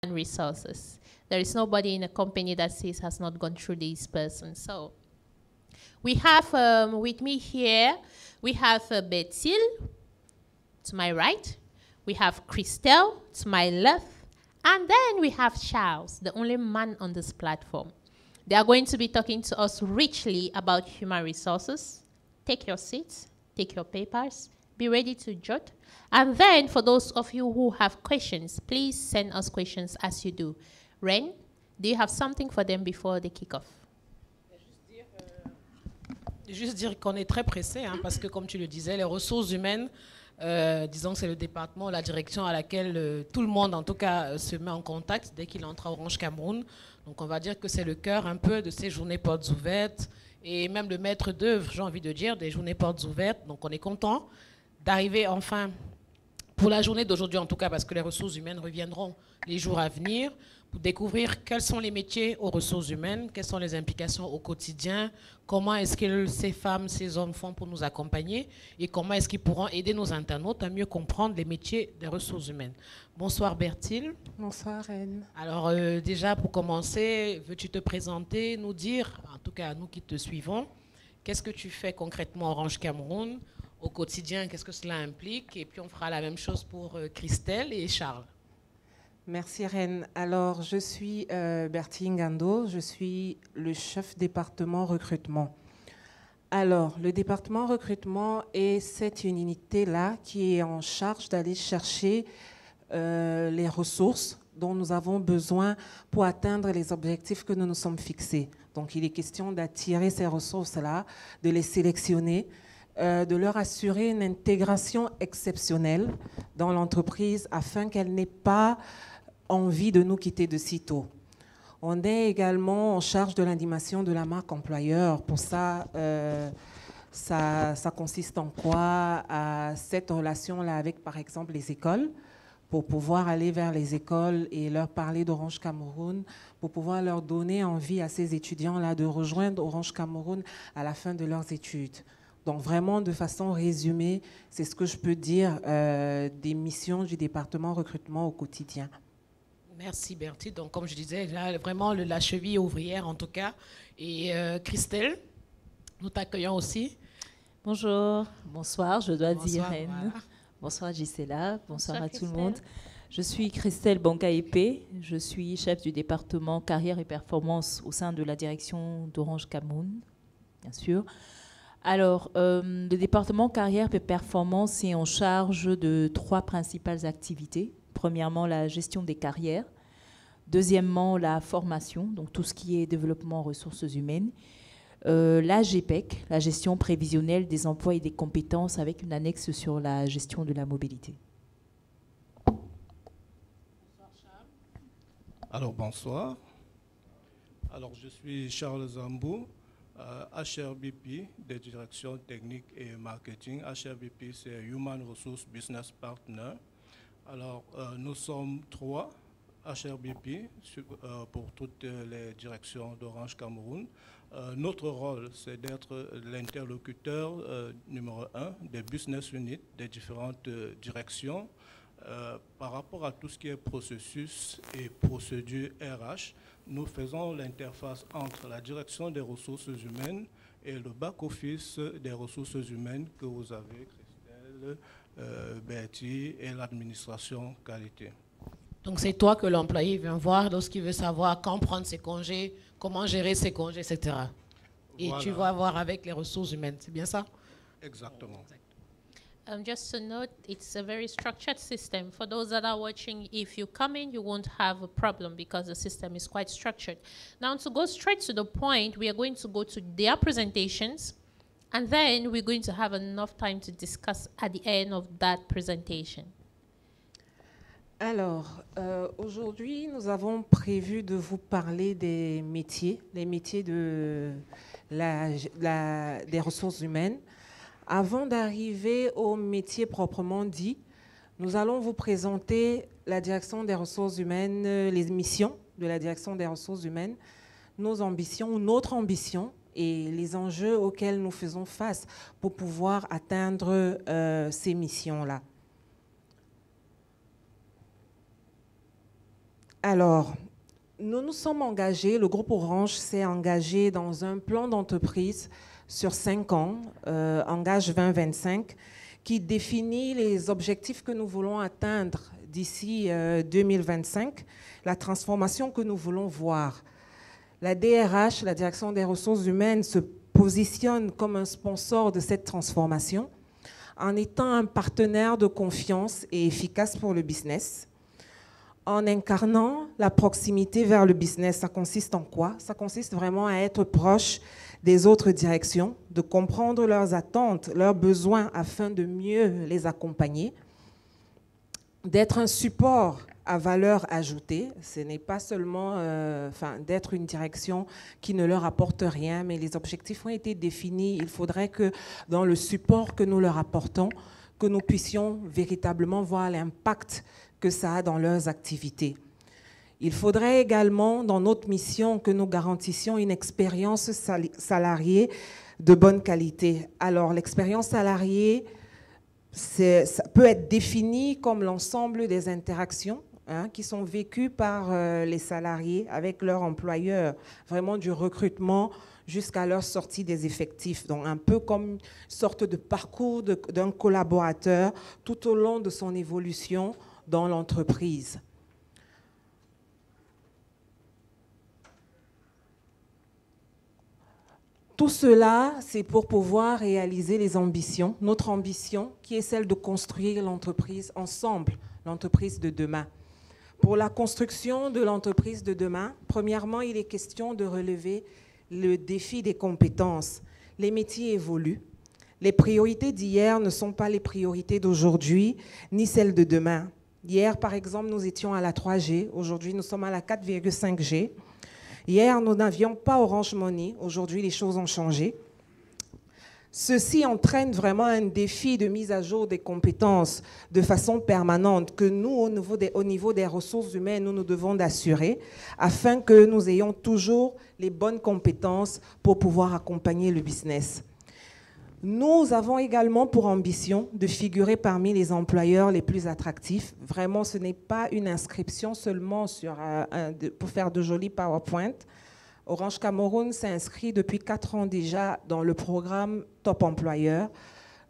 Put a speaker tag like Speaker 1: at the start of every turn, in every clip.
Speaker 1: resources. There is nobody in a company that says has not gone through these persons. So we have with me here, we have Bethil to my right, we have Christelle to my left, and then we have Charles, the only man on this platform. They are going to be talking to us richly about human resources. Take your seats, take your papers, be ready to jot. And then for those of you who have questions, please send us questions as you do. Ren, do you have something for them before they kick off?
Speaker 2: Juste dire qu'on est très pressé, hein, parce que comme tu le disais, les ressources humaines, disons que c'est le département, la direction à laquelle tout le monde, en tout cas, se met en contact dès qu'il entre à Orange Cameroun. Donc on va dire que c'est le cœur un peu de ces journées portes ouvertes et même le maître d'œuvre, j'ai envie de dire, des journées portes ouvertes. Donc on est content d'arriver enfin, pour la journée d'aujourd'hui en tout cas, parce que les ressources humaines reviendront les jours à venir, pour découvrir quels sont les métiers aux ressources humaines, quelles sont les implications au quotidien, comment est-ce que ces femmes, ces hommes font pour nous accompagner et comment est-ce qu'ils pourront aider nos internautes à mieux comprendre les métiers des ressources humaines. Bonsoir Berthil.
Speaker 3: Bonsoir Anne.
Speaker 2: Alors déjà pour commencer, veux-tu te présenter, nous dire, en tout cas à nous qui te suivons, qu'est-ce que tu fais concrètement à Orange Cameroun, au quotidien, qu'est-ce que cela implique, et puis on fera la même chose pour Christelle et Charles.
Speaker 3: Merci Reine. Alors, je suis Bertine Ngando, je suis le chef département recrutement. Alors, le département recrutement est cette unité-là qui est en charge d'aller chercher les ressources dont nous avons besoin pour atteindre les objectifs que nous nous sommes fixés. Donc, il est question d'attirer ces ressources-là, de les sélectionner, de leur assurer une intégration exceptionnelle dans l'entreprise afin qu'elle n'ait pas envie de nous quitter de sitôt. On est également en charge de l'animation de la marque employeur. Pour ça, ça consiste en quoi? À cette relation-là avec, par exemple, les écoles, pour pouvoir aller vers les écoles et leur parler d'Orange Cameroun, pour pouvoir leur donner envie à ces étudiants-là de rejoindre Orange Cameroun à la fin de leurs études. Donc vraiment, de façon résumée, c'est ce que je peux dire des missions du département recrutement au quotidien.
Speaker 2: Merci Bertie. Donc comme je disais, là, vraiment la cheville ouvrière en tout cas. Et Christelle, nous t'accueillons aussi.
Speaker 4: Bonjour, bonsoir, je dois dire
Speaker 2: Bonsoir, voilà.
Speaker 4: Bonsoir Gisela, bonsoir à
Speaker 1: Christelle.
Speaker 4: tout le monde. Je suis Christelle Banka-Épée, je suis chef du département carrière et performance au sein de la direction d'Orange Cameroun, bien sûr. Alors, le département carrière et performance est en charge de 3 principales activités. Premièrement, la gestion des carrières. Deuxièmement, la formation, donc tout ce qui est développement ressources humaines. La GPEC, la gestion prévisionnelle des emplois et des compétences avec une annexe sur la gestion de la mobilité.
Speaker 5: Alors, bonsoir. Alors, je suis Charles Zambou, HRBP, des directions techniques et marketing. HRBP, c'est Human Resource Business Partner. Alors, nous sommes 3 HRBP pour toutes les directions d'Orange Cameroun. Notre rôle, c'est d'être l'interlocuteur numéro 1 des business units des différentes directions par rapport à tout ce qui est processus et procédure RH. Nous faisons l'interface entre la direction des ressources humaines et le back-office des ressources humaines que vous avez, Christelle, Bertie, et l'administration qualité.
Speaker 2: Donc c'est toi que l'employé vient voir lorsqu'il veut savoir quand prendre ses congés, comment gérer ses congés, etc. Et
Speaker 5: Voilà.
Speaker 2: tu vas voir avec les ressources humaines, c'est bien ça?
Speaker 5: Exactement.
Speaker 1: Just to note, it's a very structured system. For those that are watching, if you come in, you won't have a problem because the system is quite structured. Now, to go straight to the point, we are going to go to their presentations, and then we're going to have enough time to discuss at the end of that presentation.
Speaker 3: Alors, aujourd'hui, nous avons prévu de vous parler des métiers de des ressources humaines. Avant d'arriver au métier proprement dit, nous allons vous présenter la direction des ressources humaines, les missions de la direction des ressources humaines, nos ambitions, notre ambition et les enjeux auxquels nous faisons face pour pouvoir atteindre ces missions-là. Alors, nous nous sommes engagés, le groupe Orange s'est engagé dans un plan d'entreprise sur 5 ans, Engage 2025, qui définit les objectifs que nous voulons atteindre d'ici 2025, la transformation que nous voulons voir. La DRH, la Direction des Ressources Humaines, se positionne comme un sponsor de cette transformation en étant un partenaire de confiance et efficace pour le business. En incarnant la proximité vers le business, ça consiste en quoi? Ça consiste vraiment à être proche des autres directions, de comprendre leurs attentes, leurs besoins afin de mieux les accompagner, d'être un support à valeur ajoutée. Ce n'est pas seulement d'être une direction qui ne leur apporte rien, mais les objectifs ont été définis. Il faudrait que dans le support que nous leur apportons, que nous puissions véritablement voir l'impact que ça a dans leurs activités. Il faudrait également, dans notre mission, que nous garantissions une expérience salariée de bonne qualité. Alors, l'expérience salariée, ça peut être définie comme l'ensemble des interactions qui sont vécues par les salariés avec leur employeur, vraiment du recrutement jusqu'à leur sortie des effectifs. Donc, un peu comme une sorte de parcours d'un collaborateur tout au long de son évolution dans l'entreprise. Tout cela, c'est pour pouvoir réaliser les ambitions, notre ambition qui est celle de construire l'entreprise ensemble, l'entreprise de demain. Pour la construction de l'entreprise de demain, premièrement, il est question de relever le défi des compétences. Les métiers évoluent. Les priorités d'hier ne sont pas les priorités d'aujourd'hui, ni celles de demain. Hier, par exemple, nous étions à la 3G. Aujourd'hui, nous sommes à la 4,5G. Hier, nous n'avions pas Orange Money. Aujourd'hui, les choses ont changé. Ceci entraîne vraiment un défi de mise à jour des compétences de façon permanente que nous, au niveau des ressources humaines, nous devons d'assurer afin que nous ayons toujours les bonnes compétences pour pouvoir accompagner le business. Nous avons également pour ambition de figurer parmi les employeurs les plus attractifs. Vraiment, ce n'est pas une inscription seulement pour faire de jolis PowerPoint. Orange Cameroun s'est inscrit depuis 4 ans déjà dans le programme Top Employeur.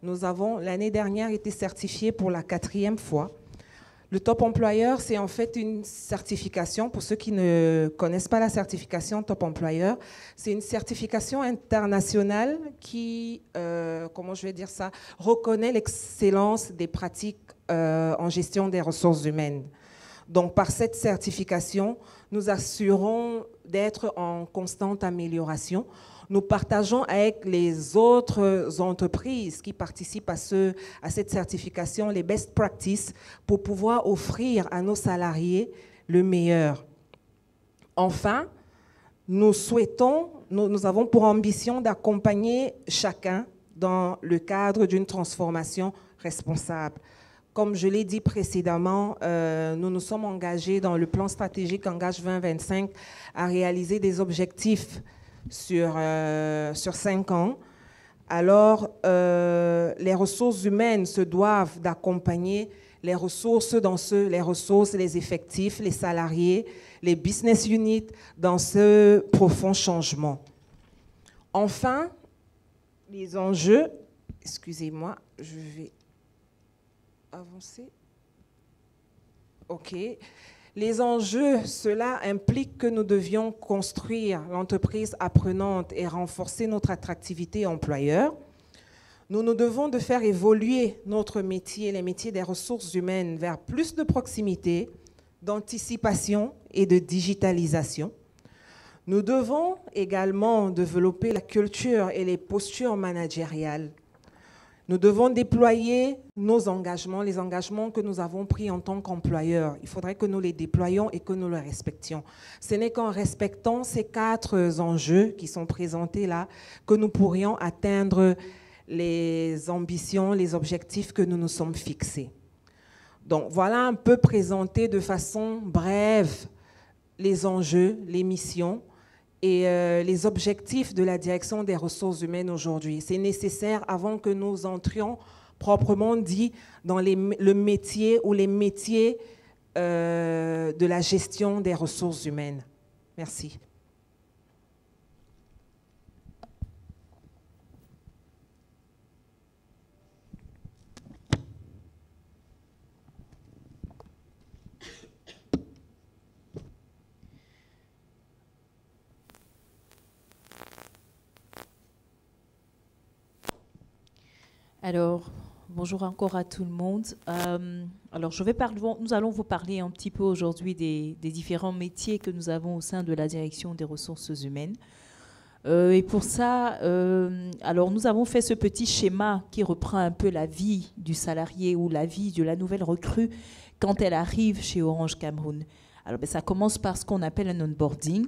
Speaker 3: Nous avons, l'année dernière, été certifiés pour la 4e fois. Le Top Employeur, c'est en fait une certification, pour ceux qui ne connaissent pas la certification Top Employeur, c'est une certification internationale qui, reconnaît l'excellence des pratiques en gestion des ressources humaines. Donc, par cette certification, nous assurons d'être en constante amélioration. Nous partageons avec les autres entreprises qui participent à cette certification les best practices pour pouvoir offrir à nos salariés le meilleur. Enfin, nous avons pour ambition d'accompagner chacun dans le cadre d'une transformation responsable. Comme je l'ai dit précédemment, nous nous sommes engagés dans le plan stratégique Engage 2025 à réaliser des objectifs sur 5 ans. Alors, les ressources humaines se doivent d'accompagner les ressources, les effectifs, les salariés, les business units dans ce profond changement. Enfin, les enjeux, excusez-moi, je vais avancer. OK. Les enjeux, cela implique que nous devions construire l'entreprise apprenante et renforcer notre attractivité employeur. Nous nous devons de faire évoluer notre métier, les métiers des ressources humaines, vers plus de proximité, d'anticipation et de digitalisation. Nous devons également développer la culture et les postures managériales. Nous devons déployer nos engagements, les engagements que nous avons pris en tant qu'employeurs. Il faudrait que nous les déployions et que nous les respections. Ce n'est qu'en respectant ces 4 enjeux qui sont présentés là que nous pourrions atteindre les ambitions, les objectifs que nous nous sommes fixés. Donc voilà un peu présenté de façon brève les enjeux, les missions et les objectifs de la direction des ressources humaines aujourd'hui. C'est nécessaire avant que nous entrions proprement dit dans le métier ou les métiers de la gestion des ressources humaines. Merci.
Speaker 4: Alors, bonjour encore à tout le monde. Alors, nous allons vous parler un petit peu aujourd'hui des différents métiers que nous avons au sein de la direction des ressources humaines. Et pour ça, alors nous avons fait ce petit schéma qui reprend un peu la vie du salarié ou la vie de la nouvelle recrue quand elle arrive chez Orange Cameroun. Alors, ça commence par ce qu'on appelle un onboarding.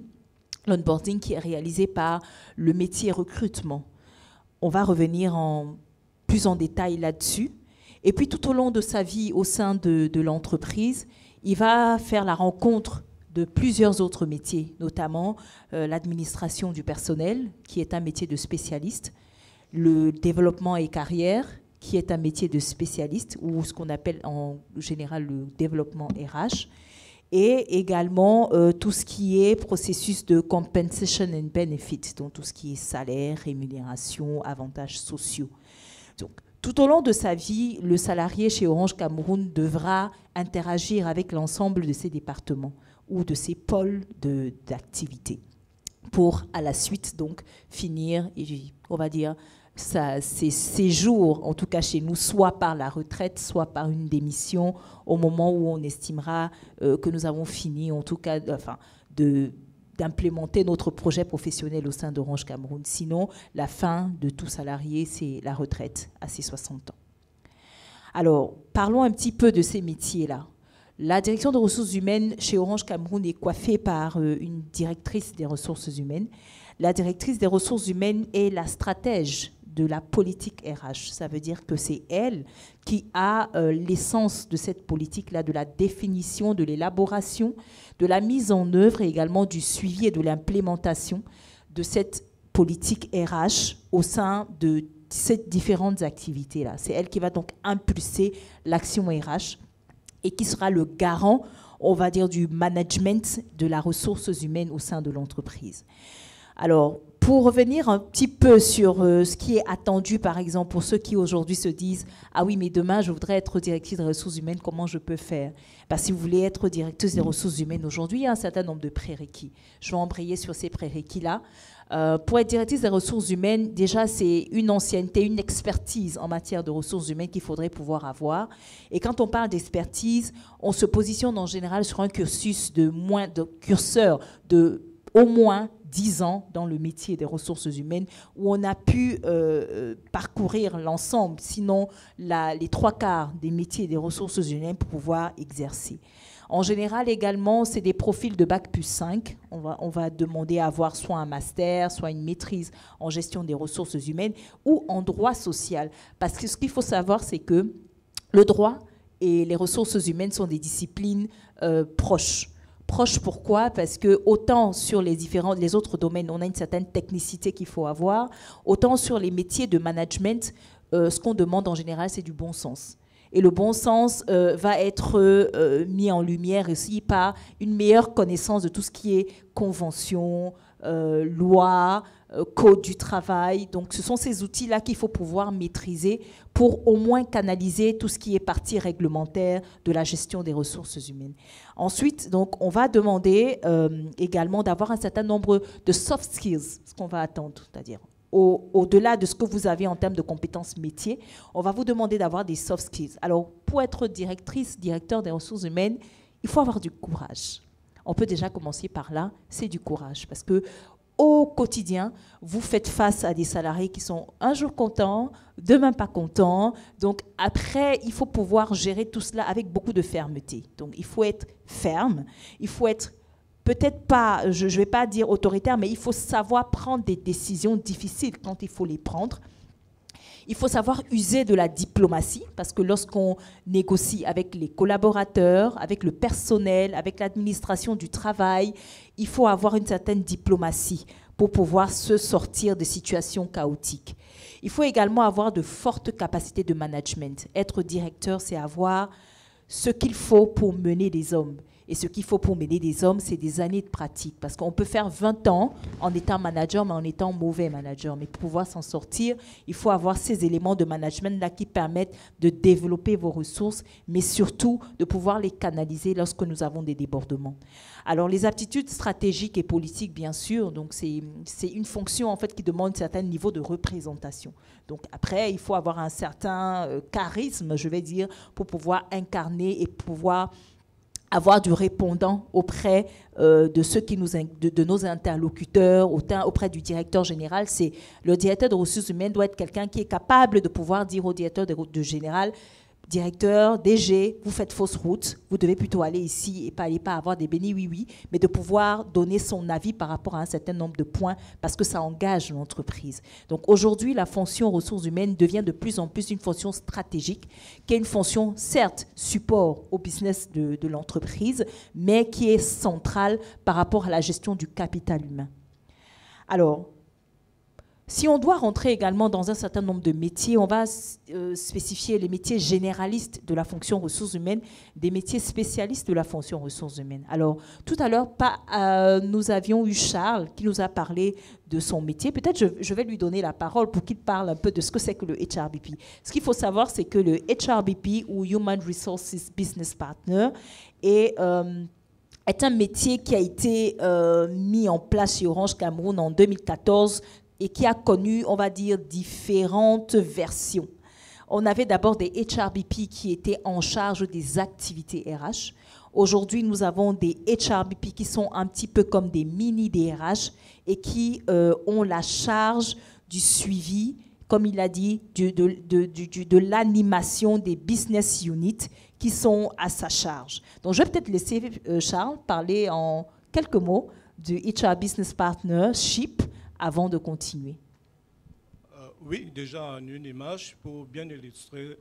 Speaker 4: L'onboarding qui est réalisé par le métier recrutement. On va revenir plus en détail là-dessus. Et puis tout au long de sa vie au sein de l'entreprise, il va faire la rencontre de plusieurs autres métiers, notamment l'administration du personnel, qui est un métier de spécialiste, le développement et carrière, qui est un métier de spécialiste, ou ce qu'on appelle en général le développement RH, et également tout ce qui est processus de compensation and benefits, donc tout ce qui est salaire, rémunération, avantages sociaux. Donc, tout au long de sa vie, le salarié chez Orange Cameroun devra interagir avec l'ensemble de ses départements ou de ses pôles d'activité pour, à la suite, donc, finir, on va dire, ses séjours, en tout cas chez nous, soit par la retraite, soit par une démission, au moment où on estimera que nous avons fini, en tout cas, d'implémenter notre projet professionnel au sein d'Orange Cameroun. Sinon, la fin de tout salarié, c'est la retraite à ses 60 ans. Alors, parlons un petit peu de ces métiers-là. La direction des ressources humaines chez Orange Cameroun est coiffée par une directrice des ressources humaines. La directrice des ressources humaines est la stratège de la politique RH. Ça veut dire que c'est elle qui a l'essence de cette politique-là, de la définition, de l'élaboration, de la mise en œuvre et également du suivi et de l'implémentation de cette politique RH au sein de ces différentes activités-là. C'est elle qui va donc impulser l'action RH et qui sera le garant, on va dire, du management de la ressource humaine au sein de l'entreprise. Alors, pour revenir un petit peu sur ce qui est attendu, par exemple, pour ceux qui aujourd'hui se disent « Ah oui, mais demain, je voudrais être directrice des ressources humaines, comment je peux faire ?» Si vous voulez être directrice des ressources humaines aujourd'hui, il y a un certain nombre de prérequis. Je vais embrayer sur ces prérequis-là. Pour être directrice des ressources humaines, déjà, c'est une ancienneté, une expertise en matière de ressources humaines qu'il faudrait pouvoir avoir. Et quand on parle d'expertise, on se positionne en général sur un curseur de au moins 10 ans dans le métier des ressources humaines, où on a pu parcourir l'ensemble, sinon les 3/4 des métiers des ressources humaines pour pouvoir exercer. En général, également, c'est des profils de Bac plus 5. On va demander à avoir soit un master, soit une maîtrise en gestion des ressources humaines ou en droit social. Parce que ce qu'il faut savoir, c'est que le droit et les ressources humaines sont des disciplines proches. Proche, pourquoi? Parce que autant sur les autres domaines, on a une certaine technicité qu'il faut avoir, autant sur les métiers de management, ce qu'on demande en général, c'est du bon sens. Et le bon sens va être mis en lumière aussi par une meilleure connaissance de tout ce qui est convention, loi, code du travail. Donc, ce sont ces outils-là qu'il faut pouvoir maîtriser pour au moins canaliser tout ce qui est partie réglementaire de la gestion des ressources humaines. Ensuite, donc, on va demander également d'avoir un certain nombre de soft skills, ce qu'on va attendre, c'est-à-dire au-delà de ce que vous avez en termes de compétences métiers, on va vous demander d'avoir des soft skills. Alors, pour être directeur des ressources humaines, il faut avoir du courage. On peut déjà commencer par là, c'est du courage. Parce que au quotidien, vous faites face à des salariés qui sont un jour contents, demain pas contents. Donc après, il faut pouvoir gérer tout cela avec beaucoup de fermeté. Donc il faut être ferme, il faut être peut-être pas, je ne vais pas dire autoritaire, mais il faut savoir prendre des décisions difficiles quand il faut les prendre. Il faut savoir user de la diplomatie, parce que lorsqu'on négocie avec les collaborateurs, avec le personnel, avec l'administration du travail, il faut avoir une certaine diplomatie pour pouvoir se sortir de situations chaotiques. Il faut également avoir de fortes capacités de management. Être directeur, c'est avoir ce qu'il faut pour mener des hommes. Et ce qu'il faut pour mener des hommes, c'est des années de pratique. Parce qu'on peut faire 20 ans en étant manager, mais en étant mauvais manager. Mais pour pouvoir s'en sortir, il faut avoir ces éléments de management-là qui permettent de développer vos ressources, mais surtout de pouvoir les canaliser lorsque nous avons des débordements. Alors, les aptitudes stratégiques et politiques, bien sûr, donc c'est une fonction en fait qui demande un certain niveau de représentation. Donc après, il faut avoir un certain charisme, je vais dire, pour pouvoir incarner et pouvoir avoir du répondant auprès de ceux qui de nos interlocuteurs, auprès du directeur général. C'est le directeur de ressources humaines doit être quelqu'un qui est capable de pouvoir dire au directeur de général, directeur, DG, vous faites fausse route, vous devez plutôt aller ici et pas avoir des bénis oui-oui, mais de pouvoir donner son avis par rapport à un certain nombre de points parce que ça engage l'entreprise. Donc aujourd'hui, la fonction ressources humaines devient de plus en plus une fonction stratégique, qui est une fonction, certes, support au business de l'entreprise, mais qui est centrale par rapport à la gestion du capital humain. Alors, si on doit rentrer également dans un certain nombre de métiers, on va spécifier les métiers généralistes de la fonction ressources humaines, des métiers spécialistes de la fonction ressources humaines. Alors, tout à l'heure, nous avions eu Charles qui nous a parlé de son métier. Peut-être je vais lui donner la parole pour qu'il parle un peu de ce que c'est que le HRBP. Ce qu'il faut savoir, c'est que le HRBP, ou Human Resources Business Partner, est un métier qui a été mis en place chez Orange Cameroun en 2014 et qui a connu, on va dire, différentes versions. On avait d'abord des HRBP qui étaient en charge des activités RH. Aujourd'hui, nous avons des HRBP qui sont un petit peu comme des mini-DRH et qui ont la charge du suivi, comme il a dit, de l'animation des business units qui sont à sa charge. Donc, je vais peut-être laisser Charles parler en quelques mots du HR Business Partnership avant de continuer.
Speaker 5: Oui, déjà en une image pour bien illustrer,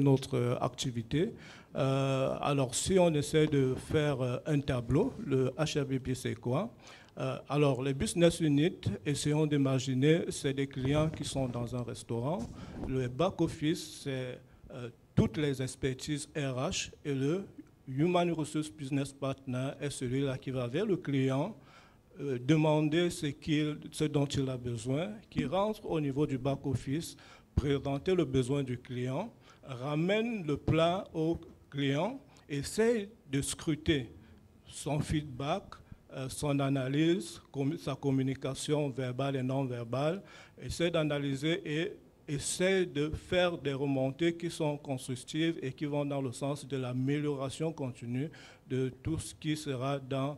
Speaker 5: notre activité. Alors, si on essaie de faire un tableau, le HRBP, c'est quoi? Alors, les business units, essayons d'imaginer, c'est des clients qui sont dans un restaurant. Le back-office, c'est toutes les expertises RH, et le Human Resources Business Partner est celui-là qui va vers le client, demander ce dont il a besoin, qui rentre au niveau du back-office, présenter le besoin du client, ramène le plat au client, essaie de scruter son feedback, son analyse, sa communication verbale et non verbale, essaie d'analyser et essaie de faire des remontées qui sont constructives et qui vont dans le sens de l'amélioration continue de tout ce qui sera dans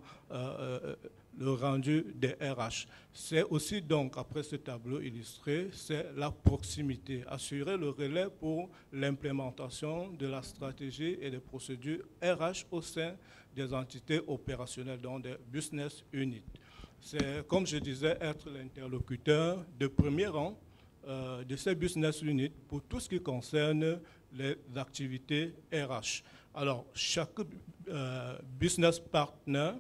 Speaker 5: le rendu des RH. C'est aussi donc, après ce tableau illustré, c'est la proximité, assurer le relais pour l'implémentation de la stratégie et des procédures RH au sein des entités opérationnelles, donc des business units. C'est, comme je disais, être l'interlocuteur de premier rang de ces business units pour tout ce qui concerne les activités RH. Alors, chaque business partner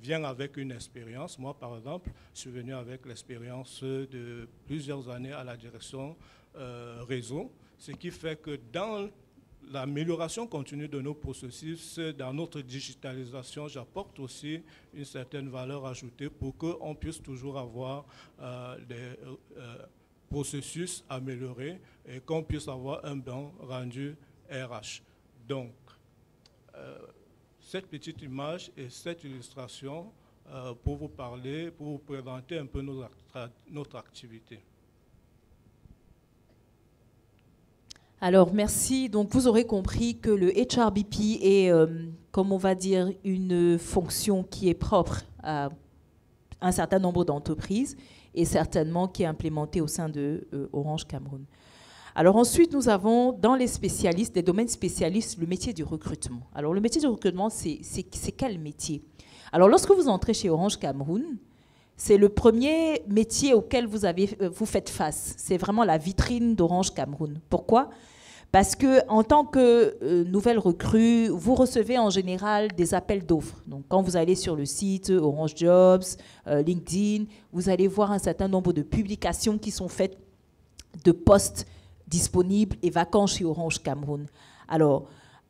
Speaker 5: vient avec une expérience. Moi, par exemple, je suis venu avec l'expérience de plusieurs années à la direction réseau, ce qui fait que dans l'amélioration continue de nos processus, dans notre digitalisation, j'apporte aussi une certaine valeur ajoutée pour qu'on puisse toujours avoir des processus améliorés et qu'on puisse avoir un bon rendu RH. Donc, cette petite image et cette illustration pour vous parler, pour vous présenter un peu notre activité.
Speaker 4: Alors, merci. Donc, vous aurez compris que le HRBP est, comme on va dire, une fonction qui est propre à un certain nombre d'entreprises et certainement qui est implémentée au sein de Orange Cameroun. Alors ensuite, nous avons dans les spécialistes, les domaines spécialistes, le métier du recrutement. Alors le métier du recrutement, c'est quel métier? Alors lorsque vous entrez chez Orange Cameroun, c'est le premier métier auquel vous faites face. C'est vraiment la vitrine d'Orange Cameroun. Pourquoi? Parce qu'en tant que nouvelle recrue, vous recevez en général des appels d'offres. Donc, quand vous allez sur le site Orange Jobs, LinkedIn, vous allez voir un certain nombre de publications qui sont faites de postes disponibles et vacants chez Orange Cameroun. Alors,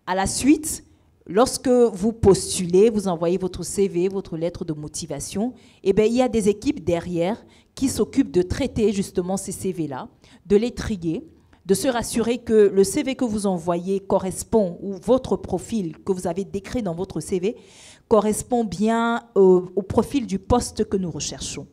Speaker 4: à la suite, lorsque vous postulez, vous envoyez votre CV, votre lettre de motivation, eh bien, il y a des équipes derrière qui s'occupent de traiter justement ces CV-là, de les trier, de se rassurer que le CV que vous envoyez correspond, ou votre profil que vous avez décrit dans votre CV, correspond bien au profil du poste que nous recherchons.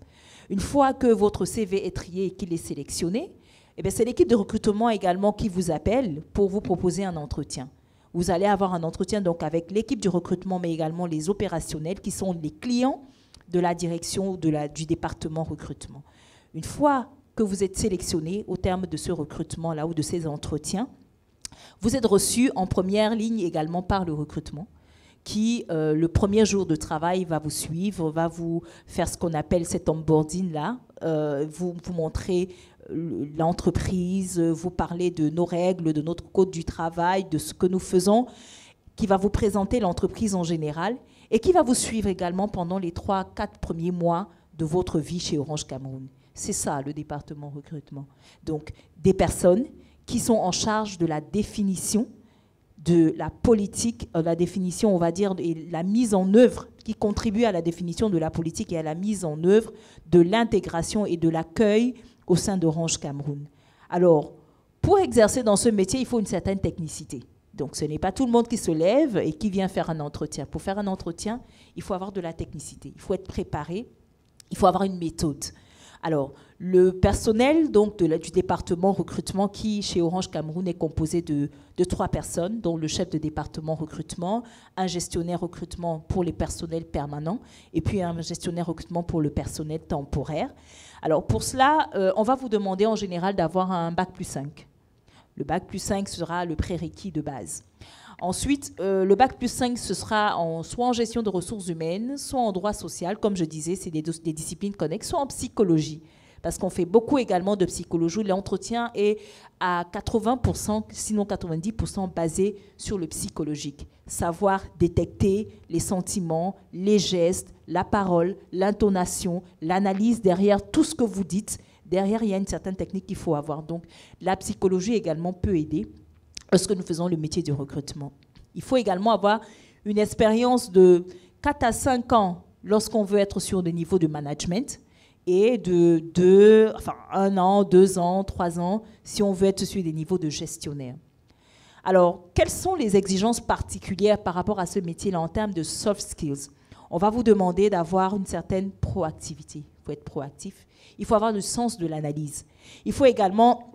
Speaker 4: Une fois que votre CV est trié et qu'il est sélectionné, eh bien, c'est l'équipe de recrutement également qui vous appelle pour vous proposer un entretien. Vous allez avoir un entretien donc avec l'équipe du recrutement, mais également les opérationnels qui sont les clients de la direction du département recrutement. Une fois que vous êtes sélectionné au terme de ce recrutement-là ou de ces entretiens, vous êtes reçu en première ligne également par le recrutement qui, le premier jour de travail, va vous suivre, va vous faire ce qu'on appelle cet onboarding-là, vous montrer l'entreprise, vous parler de nos règles, de notre code du travail, de ce que nous faisons, qui va vous présenter l'entreprise en général et qui va vous suivre également pendant les 3-4 premiers mois de votre vie chez Orange Cameroun. C'est ça, le département recrutement. Donc, des personnes qui sont en charge de la définition de la politique, la définition, on va dire, et la mise en œuvre, qui contribue à la définition de la politique et à la mise en œuvre de l'intégration et de l'accueil au sein d'Orange Cameroun. Alors, pour exercer dans ce métier, il faut une certaine technicité. Donc, ce n'est pas tout le monde qui se lève et qui vient faire un entretien. Pour faire un entretien, il faut avoir de la technicité, il faut être préparé, il faut avoir une méthode. Alors, le personnel donc, du département recrutement qui, chez Orange Cameroun, est composé de 3 personnes, dont le chef de département recrutement, un gestionnaire recrutement pour les personnels permanents et puis un gestionnaire recrutement pour le personnel temporaire. Alors, pour cela, on va vous demander en général d'avoir un Bac+5. Le Bac+5 sera le prérequis de base. Ensuite, le Bac+5, ce sera soit en gestion de ressources humaines, soit en droit social. Comme je disais, c'est des disciplines connexes, soit en psychologie. Parce qu'on fait beaucoup également de psychologie. L'entretien est à 80%, sinon 90% basé sur le psychologique. Savoir détecter les sentiments, les gestes, la parole, l'intonation, l'analyse derrière tout ce que vous dites. Derrière, il y a une certaine technique qu'il faut avoir. Donc, la psychologie également peut aider lorsque nous faisons le métier du recrutement. Il faut également avoir une expérience de 4 à 5 ans lorsqu'on veut être sur des niveaux de management et de 1 an, 2 ans, 3 ans si on veut être sur des niveaux de gestionnaire. Alors, quelles sont les exigences particulières par rapport à ce métier-là en termes de soft skills? On va vous demander d'avoir une certaine proactivité. Il faut être proactif. Il faut avoir le sens de l'analyse. Il faut également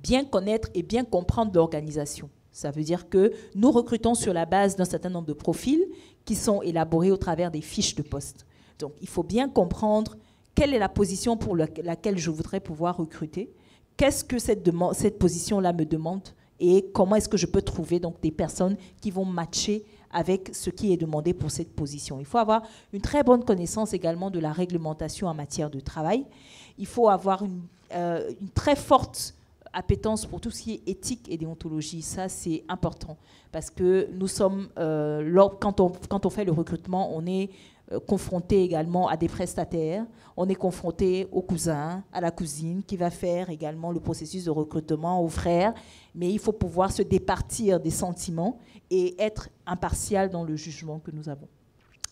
Speaker 4: bien connaître et bien comprendre l'organisation. Ça veut dire que nous recrutons sur la base d'un certain nombre de profils qui sont élaborés au travers des fiches de poste. Donc, il faut bien comprendre quelle est la position pour laquelle je voudrais pouvoir recruter, qu'est-ce que cette position-là me demande et comment est-ce que je peux trouver donc, des personnes qui vont matcher avec ce qui est demandé pour cette position. Il faut avoir une très bonne connaissance également de la réglementation en matière de travail. Il faut avoir une très forte appétence pour tout ce qui est éthique et déontologie. Ça, c'est important parce que nous sommes, quand on fait le recrutement, on est confronté également à des prestataires, on est confronté au cousin, à la cousine qui va faire également le processus de recrutement, aux frères, mais il faut pouvoir se départir des sentiments et être impartial dans le jugement que nous avons.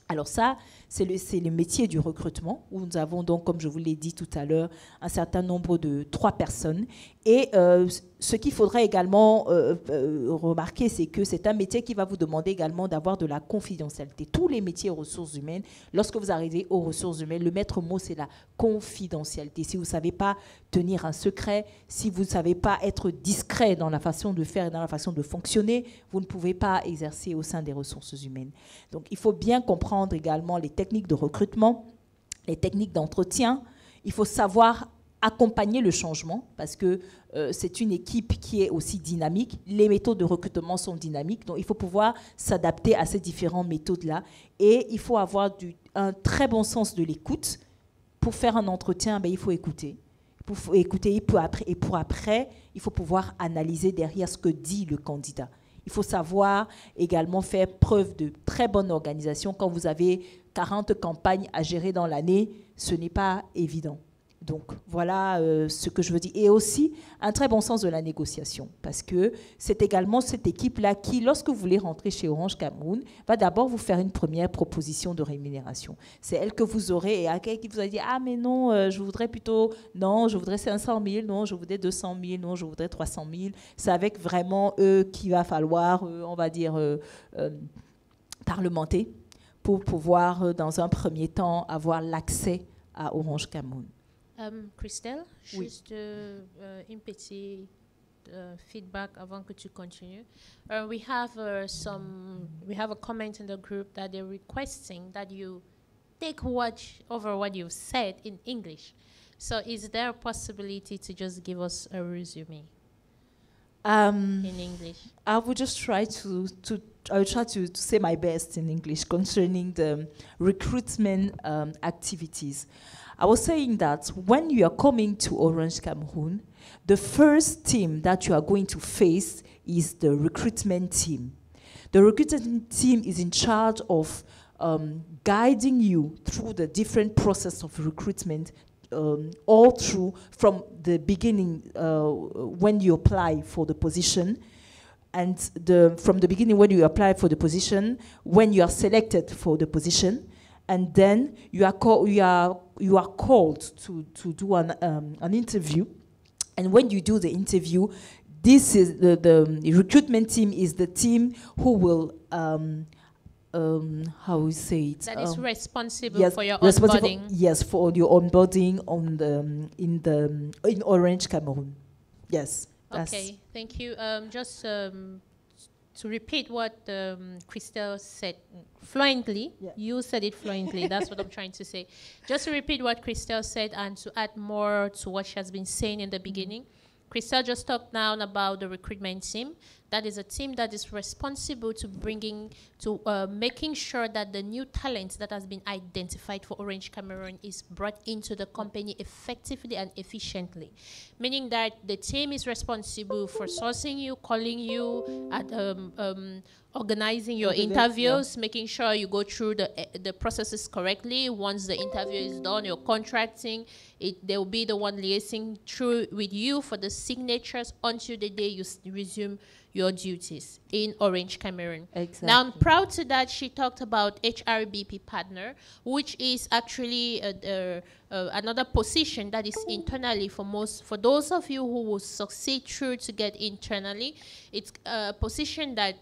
Speaker 4: Alors ça, c'est le métier du recrutement, où nous avons donc, comme je vous l'ai dit tout à l'heure, un certain nombre de 3 personnes. Et ce qu'il faudrait également remarquer, c'est que c'est un métier qui va vous demander également d'avoir de la confidentialité. Tous les métiers aux ressources humaines, lorsque vous arrivez aux ressources humaines, le maître mot, c'est la confidentialité. Si vous ne savez pas tenir un secret, si vous ne savez pas être discret dans la façon de faire et dans la façon de fonctionner, vous ne pouvez pas exercer au sein des ressources humaines. Donc, il faut bien comprendre également les techniques de recrutement, les techniques d'entretien. Il faut savoir accompagner le changement parce que c'est une équipe qui est aussi dynamique. Les méthodes de recrutement sont dynamiques, donc il faut pouvoir s'adapter à ces différentes méthodes-là. Et il faut avoir un très bon sens de l'écoute. Pour faire un entretien, il faut écouter. Pour écouter et pour après, il faut pouvoir analyser derrière ce que dit le candidat. Il faut savoir également faire preuve de très bonne organisation. Quand vous avez 40 campagnes à gérer dans l'année, ce n'est pas évident. Donc voilà ce que je veux dire. Et aussi un très bon sens de la négociation, parce que c'est également cette équipe-là qui, lorsque vous voulez rentrer chez Orange Cameroun, va d'abord vous faire une première proposition de rémunération. C'est elle que vous aurez, et à quelqu'un qui vous a dit « Ah mais non, je voudrais plutôt, non, je voudrais 500 000, non, je voudrais 200 000, non, je voudrais 300 000 ». C'est avec vraiment eux qu'il va falloir, on va dire, parlementer pour pouvoir, dans un premier temps, avoir l'accès à Orange Cameroun.
Speaker 1: Christelle,
Speaker 4: Oui.
Speaker 1: juste une petite feedback avant que tu continues. We have a comment in the group that they're requesting that you take over what you've said in English. So is there a possibility to just give us a resume in English?
Speaker 4: I will just try to say my best in English concerning the recruitment activities. I was saying that when you are coming to Orange Cameroun, the first team that you are going to face is the recruitment team. The recruitment team is in charge of guiding you through the different process of recruitment, all through from the beginning when you apply for the position, and from the beginning when you apply for the position, when you are selected for the position, and then you are called to do an interview. And when you do the interview, this is the recruitment team is the team who will how we say it,
Speaker 1: That is responsible
Speaker 4: yes,
Speaker 1: for your
Speaker 4: responsible-
Speaker 1: onboarding.
Speaker 4: Yes, for your onboarding in Orange Cameroun. Yes.
Speaker 1: Okay, thank you. Just to repeat what Christelle said fluently,
Speaker 4: Yeah.
Speaker 1: you said it fluently, that's what I'm trying to say. Just to repeat what Christelle said and to add more to what she has been saying in the beginning. Christelle just talked now about the recruitment team. That is a team that is responsible to making sure that the new talent that has been identified for Orange Cameroun is brought into the company effectively and efficiently. Meaning that the team is responsible for sourcing you, calling you, organizing your interviews, making sure you go through the processes correctly. Once the interview is done, you're contracting, they will be the one liaising through with you for the signatures until the day you resume your duties in Orange Cameroun.
Speaker 4: Exactly.
Speaker 1: Now, prior to that, she talked about HRBP partner, which is actually another position that is internally for those of you who will succeed through to get internally. It's a position that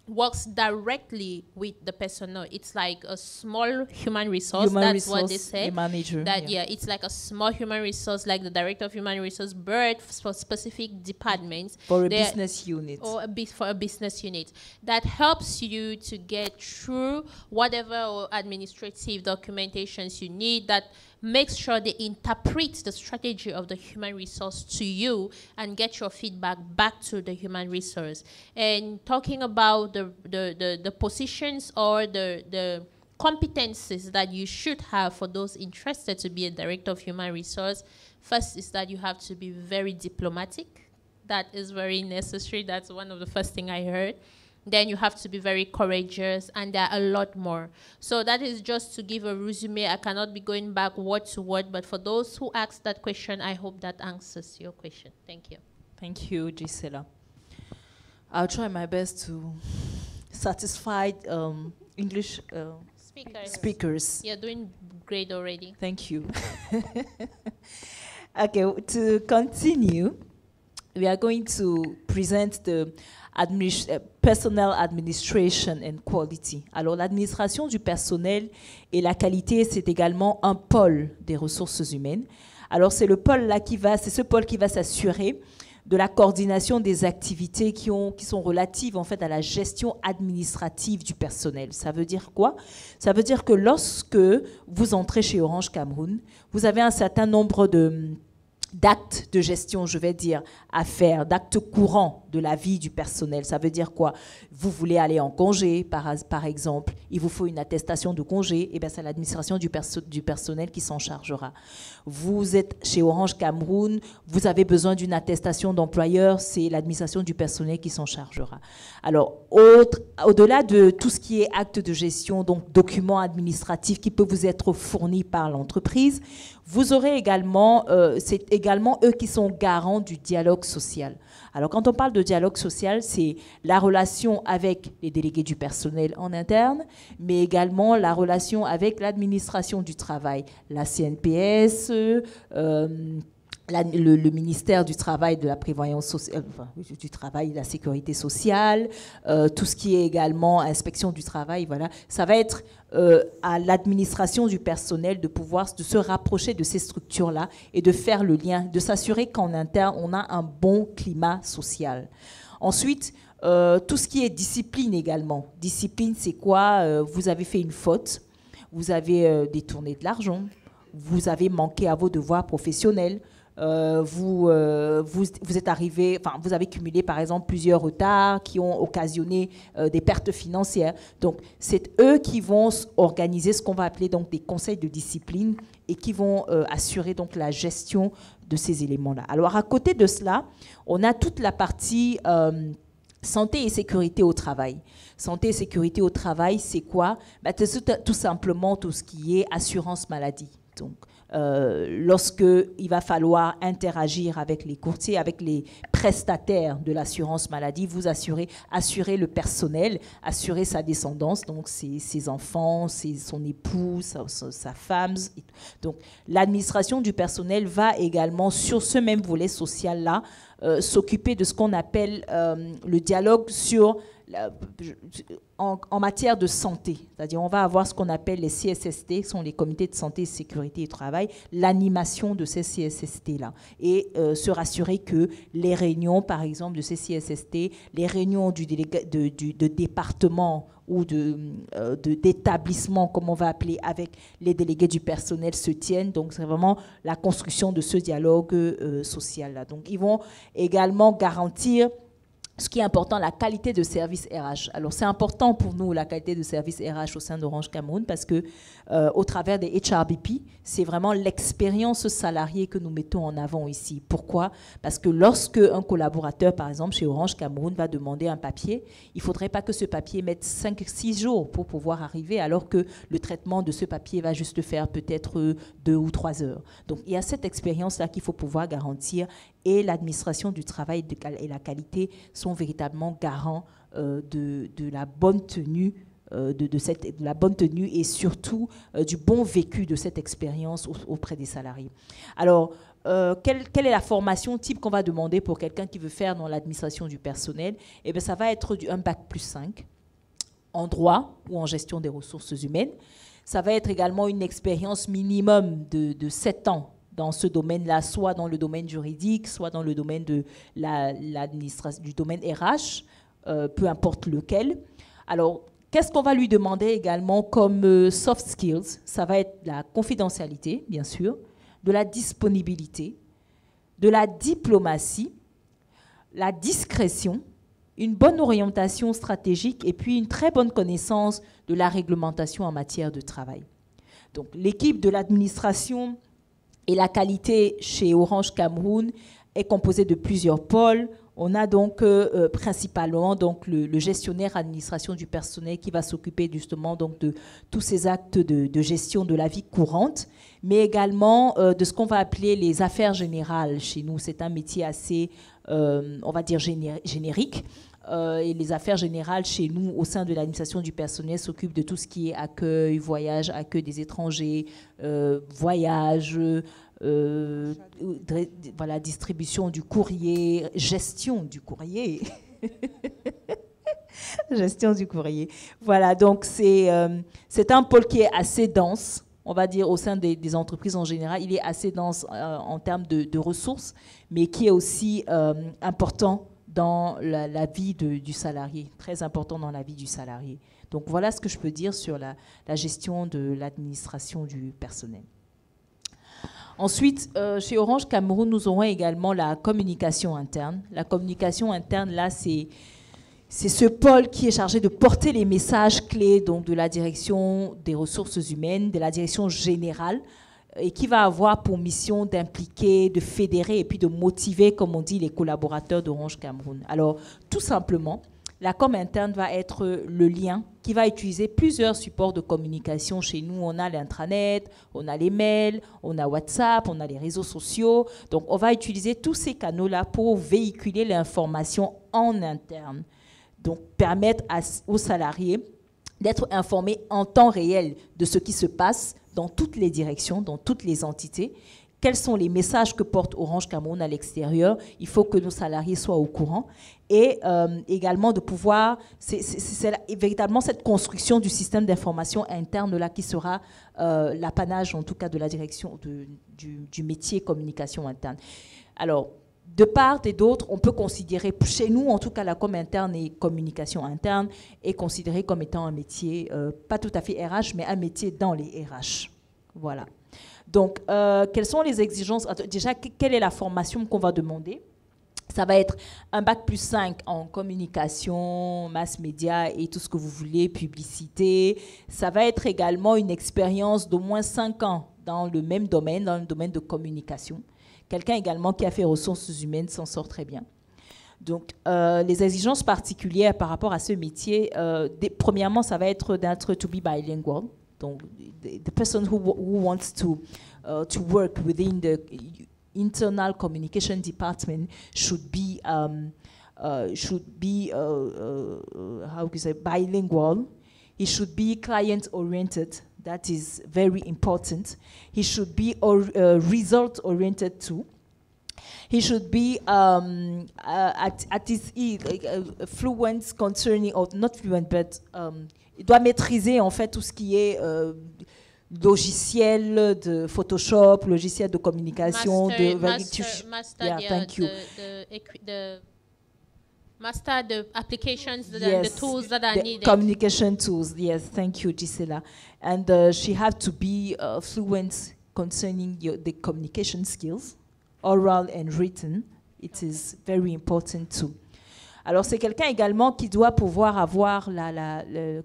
Speaker 1: works directly with the personnel. It's like a small human resource. That's what they say.
Speaker 4: A manager.
Speaker 1: It's like a small human resource, like the director of human resource, but for specific departments.
Speaker 4: For a business unit.
Speaker 1: Or for a business unit. That helps you to get through whatever administrative documentations you need, that makes sure they interpret the strategy of the human resource to you and get your feedback back to the human resource. And talking about the positions or the competencies that you should have for those interested to be a director of human resource, first is that you have to be very diplomatic. That is very necessary. That's one of the first thing I heard. Then you have to be very courageous, and there are a lot more. So that is just to give a resume. I cannot be going back word to word, but for those who asked that question, I hope that answers your question. Thank you.
Speaker 4: Thank you, Gisela. I'll try my best to satisfy English speakers.
Speaker 1: You're doing great already.
Speaker 4: Thank you. Okay, to continue, we are going to present the personnel administration and quality. Alors, l'administration du personnel et la qualité, c'est également un pôle des ressources humaines. Alors, c'est ce pôle qui va s'assurer de la coordination des activités qui sont relatives en fait à la gestion administrative du personnel. Ça veut dire quoi? Ça veut dire que lorsque vous entrez chez Orange Cameroun, vous avez un certain nombre d'actes de gestion, je vais dire, à faire, d'actes courants de la vie du personnel. Ça veut dire quoi? Vous voulez aller en congé, par exemple, il vous faut une attestation de congé, et bien c'est l'administration du personnel qui s'en chargera. Vous êtes chez Orange Cameroun, vous avez besoin d'une attestation d'employeur, c'est l'administration du personnel qui s'en chargera. Alors, au-delà de tout ce qui est acte de gestion, donc documents administratifs qui peuvent vous être fournis par l'entreprise, vous aurez également, c'est également eux qui sont garants du dialogue social. Alors, quand on parle de dialogue social, c'est la relation avec les délégués du personnel en interne, mais également la relation avec l'administration du travail, la CNPS, le ministère du Travail, de la Prévoyance sociale, du Travail, de la Sécurité sociale, tout ce qui est également inspection du travail, voilà. Ça va être à l'administration du personnel de se rapprocher de ces structures-là et de faire le lien, de s'assurer qu'en interne, on a un bon climat social. Ensuite, tout ce qui est discipline également. Discipline, c'est quoi? Vous avez fait une faute, vous avez détourné de l'argent, vous avez manqué à vos devoirs professionnels, vous êtes arrivé, enfin, vous avez cumulé par exemple plusieurs retards qui ont occasionné des pertes financières. Donc, c'est eux qui vont organiser ce qu'on va appeler donc des conseils de discipline et qui vont assurer donc la gestion de ces éléments-là. Alors, à côté de cela, on a toute la partie santé et sécurité au travail. Santé et sécurité au travail, c'est quoi? C'est tout simplement tout ce qui est assurance maladie. Donc, lorsqu'il va falloir interagir avec les courtiers, avec les prestataires de l'assurance maladie, vous assurer le personnel, assurer sa descendance, donc ses enfants, son époux, sa femme. Donc, l'administration du personnel va également, sur ce même volet social-là, s'occuper de ce qu'on appelle le dialogue sur en matière de santé. C'est-à-dire, on va avoir ce qu'on appelle les CSST, qui sont les comités de santé, sécurité et travail, l'animation de ces CSST-là. Et se rassurer que les réunions, par exemple, de ces CSST, les réunions de département ou d'établissement, comme on va appeler, avec les délégués du personnel se tiennent. Donc, c'est vraiment la construction de ce dialogue social-là. Donc, ils vont également garantir ce qui est important, la qualité de service RH. Alors, c'est important pour nous, la qualité de service RH au sein d'Orange Cameroun, parce que au travers des HRBP, c'est vraiment l'expérience salariée que nous mettons en avant ici. Pourquoi? Parce que lorsque un collaborateur, par exemple, chez Orange Cameroun, va demander un papier, il ne faudrait pas que ce papier mette 5-6 jours pour pouvoir arriver, alors que le traitement de ce papier va juste faire peut-être 2 ou 3 heures. Donc, il y a cette expérience-là qu'il faut pouvoir garantir, et l'administration du travail et la qualité sont véritablement garants de la bonne tenue, de la bonne tenue et surtout du bon vécu de cette expérience auprès des salariés. Alors, quelle est la formation type qu'on va demander pour quelqu'un qui veut faire dans l'administration du personnel? Eh bien, ça va être un bac+5 en droit ou en gestion des ressources humaines. Ça va être également une expérience minimum de 7 ans dans ce domaine-là, soit dans le domaine juridique, soit dans le domaine de l'administration, du domaine RH, peu importe lequel. Alors, qu'est-ce qu'on va lui demander également comme soft skills? Ça va être la confidentialité, bien sûr, de la disponibilité, de la diplomatie, la discrétion, une bonne orientation stratégique et puis une très bonne connaissance de la réglementation en matière de travail. Donc, l'équipe de l'administration et la qualité chez Orange Cameroun est composée de plusieurs pôles. On a donc principalement donc, le gestionnaire administration du personnel qui va s'occuper justement donc, de tous ces actes de gestion de la vie courante, mais également de ce qu'on va appeler les affaires générales chez nous. C'est un métier assez, on va dire, générique. Et les affaires générales chez nous, au sein de l'administration du personnel, s'occupent de tout ce qui est accueil, voyage, accueil des étrangers, voyage, voilà, distribution du courrier, gestion du courrier. Gestion du courrier. Voilà, donc c'est un pôle qui est assez dense, on va dire, au sein des entreprises en général. Il est assez dense en termes de ressources, mais qui est aussi important dans la vie du salarié, très important dans la vie du salarié. Donc voilà ce que je peux dire sur la gestion de l'administration du personnel. Ensuite, chez Orange Cameroun, nous aurons également la communication interne. La communication interne, là, c'est ce pôle qui est chargé de porter les messages clés donc, de la direction des ressources humaines, de la direction générale, et qui va avoir pour mission d'impliquer, de fédérer et puis de motiver, comme on dit, les collaborateurs d'Orange Cameroun. Alors, tout simplement, la com interne va être le lien qui va utiliser plusieurs supports de communication. Chez nous, on a l'intranet, on a les mails, on a WhatsApp, on a les réseaux sociaux. Donc, on va utiliser tous ces canaux-là pour véhiculer l'information en interne. Donc, permettre aux salariés d'être informés en temps réel de ce qui se passe dans toutes les directions, dans toutes les entités. Quels sont les messages que porte Orange Cameroun à l'extérieur? Il faut que nos salariés soient au courant. Et également de pouvoir, c'est véritablement cette construction du système d'information interne-là qui sera l'apanage, en tout cas, de la direction du métier communication interne. Alors, de part et d'autre, on peut considérer, chez nous, en tout cas, la com interne et communication interne est considérée comme étant un métier, pas tout à fait RH, mais un métier dans les RH. Voilà. Donc, quelles sont les exigences? Déjà, quelle est la formation qu'on va demander? Ça va être un bac plus 5 en communication, mass média et tout ce que vous voulez, publicité. Ça va être également une expérience d'au moins 5 ans dans le même domaine, dans le domaine de communication. Quelqu'un également qui a fait ressources humaines s'en sort très bien. Donc, les exigences particulières par rapport à ce métier, premièrement, ça va être d'être to be bilingual. Donc, the person who wants to work within the internal communication department should be how can you say, bilingual. He should be client oriented. That is very important. He should be result oriented too. He should be at his ease, fluent concerning, or not fluent, but il doit maîtriser en fait tout ce qui est logiciel de Photoshop, logiciel de communication,
Speaker 1: master the applications,
Speaker 4: yes,
Speaker 1: the tools that are needed.
Speaker 4: Communication tools, yes, thank you, Gisela. And she had to be fluent concerning the communication skills, oral and written. It is very important too. Alors, c'est quelqu'un également qui doit pouvoir avoir,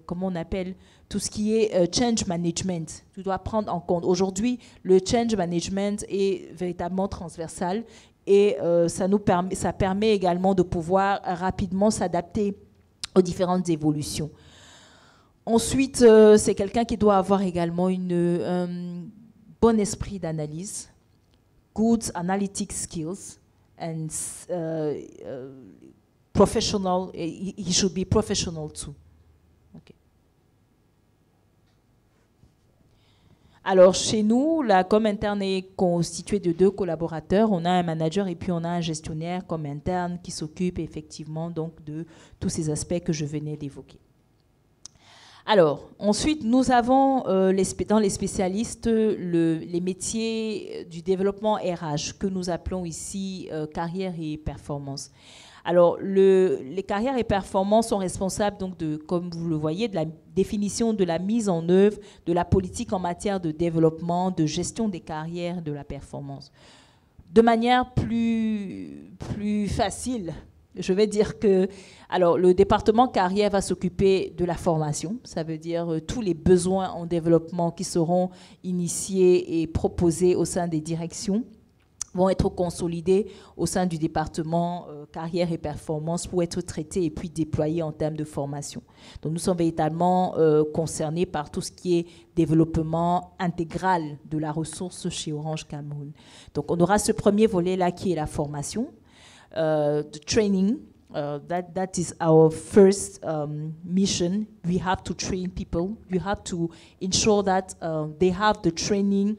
Speaker 4: comment on appelle, tout ce qui est change management. Tu dois prendre en compte. Aujourd'hui, le change management est véritablement transversal et ça permet également de pouvoir rapidement s'adapter aux différentes évolutions. Ensuite, c'est quelqu'un qui doit avoir également un bon esprit d'analyse, good analytic skills, and professional. He should be professional too. Okay. Alors, chez nous, la com interne est constituée de 2 collaborateurs. On a un manager et puis on a un gestionnaire com interne qui s'occupe effectivement donc de tous ces aspects que je venais d'évoquer. Alors, ensuite, nous avons dans les spécialistes les métiers du développement RH que nous appelons ici carrière et performance. Alors, les carrières et performances sont responsables, donc comme vous le voyez, de la définition de la mise en œuvre de la politique en matière de développement, de gestion des carrières, de la performance. De manière plus facile, je vais dire que alors, le département carrière va s'occuper de la formation, ça veut dire tous les besoins en développement qui seront initiés et proposés au sein des directions vont être consolidés au sein du département carrière et performance pour être traités et puis déployés en termes de formation. Donc nous sommes véritablement concernés par tout ce qui est développement intégral de la ressource chez Orange Cameroun. Donc on aura ce premier volet-là qui est la formation, the training. That is our first mission. We have to train people. We have to ensure that they have the training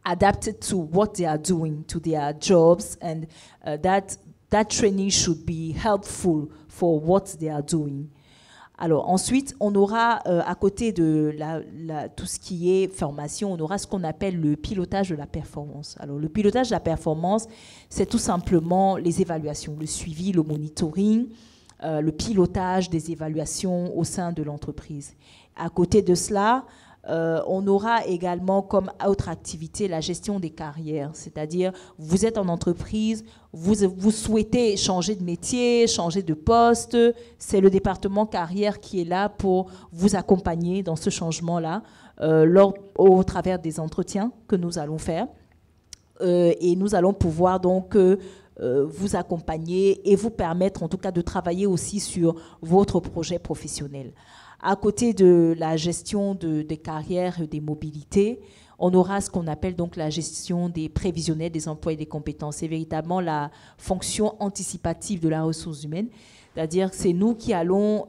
Speaker 4: adapted to what they are doing, to their jobs, and that training should be helpful for what they are doing. Alors ensuite, on aura à côté de tout ce qui est formation, on aura ce qu'on appelle le pilotage de la performance. Alors le pilotage de la performance, c'est tout simplement les évaluations, le suivi, le monitoring, le pilotage des évaluations au sein de l'entreprise. À côté de cela, On aura également comme autre activité la gestion des carrières, c'est-à-dire vous êtes en entreprise, vous souhaitez changer de métier, changer de poste, c'est le département carrière qui est là pour vous accompagner dans ce changement-là au travers des entretiens que nous allons faire. Et nous allons pouvoir donc vous accompagner et vous permettre en tout cas de travailler aussi sur votre projet professionnel. À côté de la gestion des carrières et des mobilités, on aura ce qu'on appelle donc la gestion des prévisionnels des emplois et des compétences. C'est véritablement la fonction anticipative de la ressource humaine. C'est-à-dire que c'est nous qui allons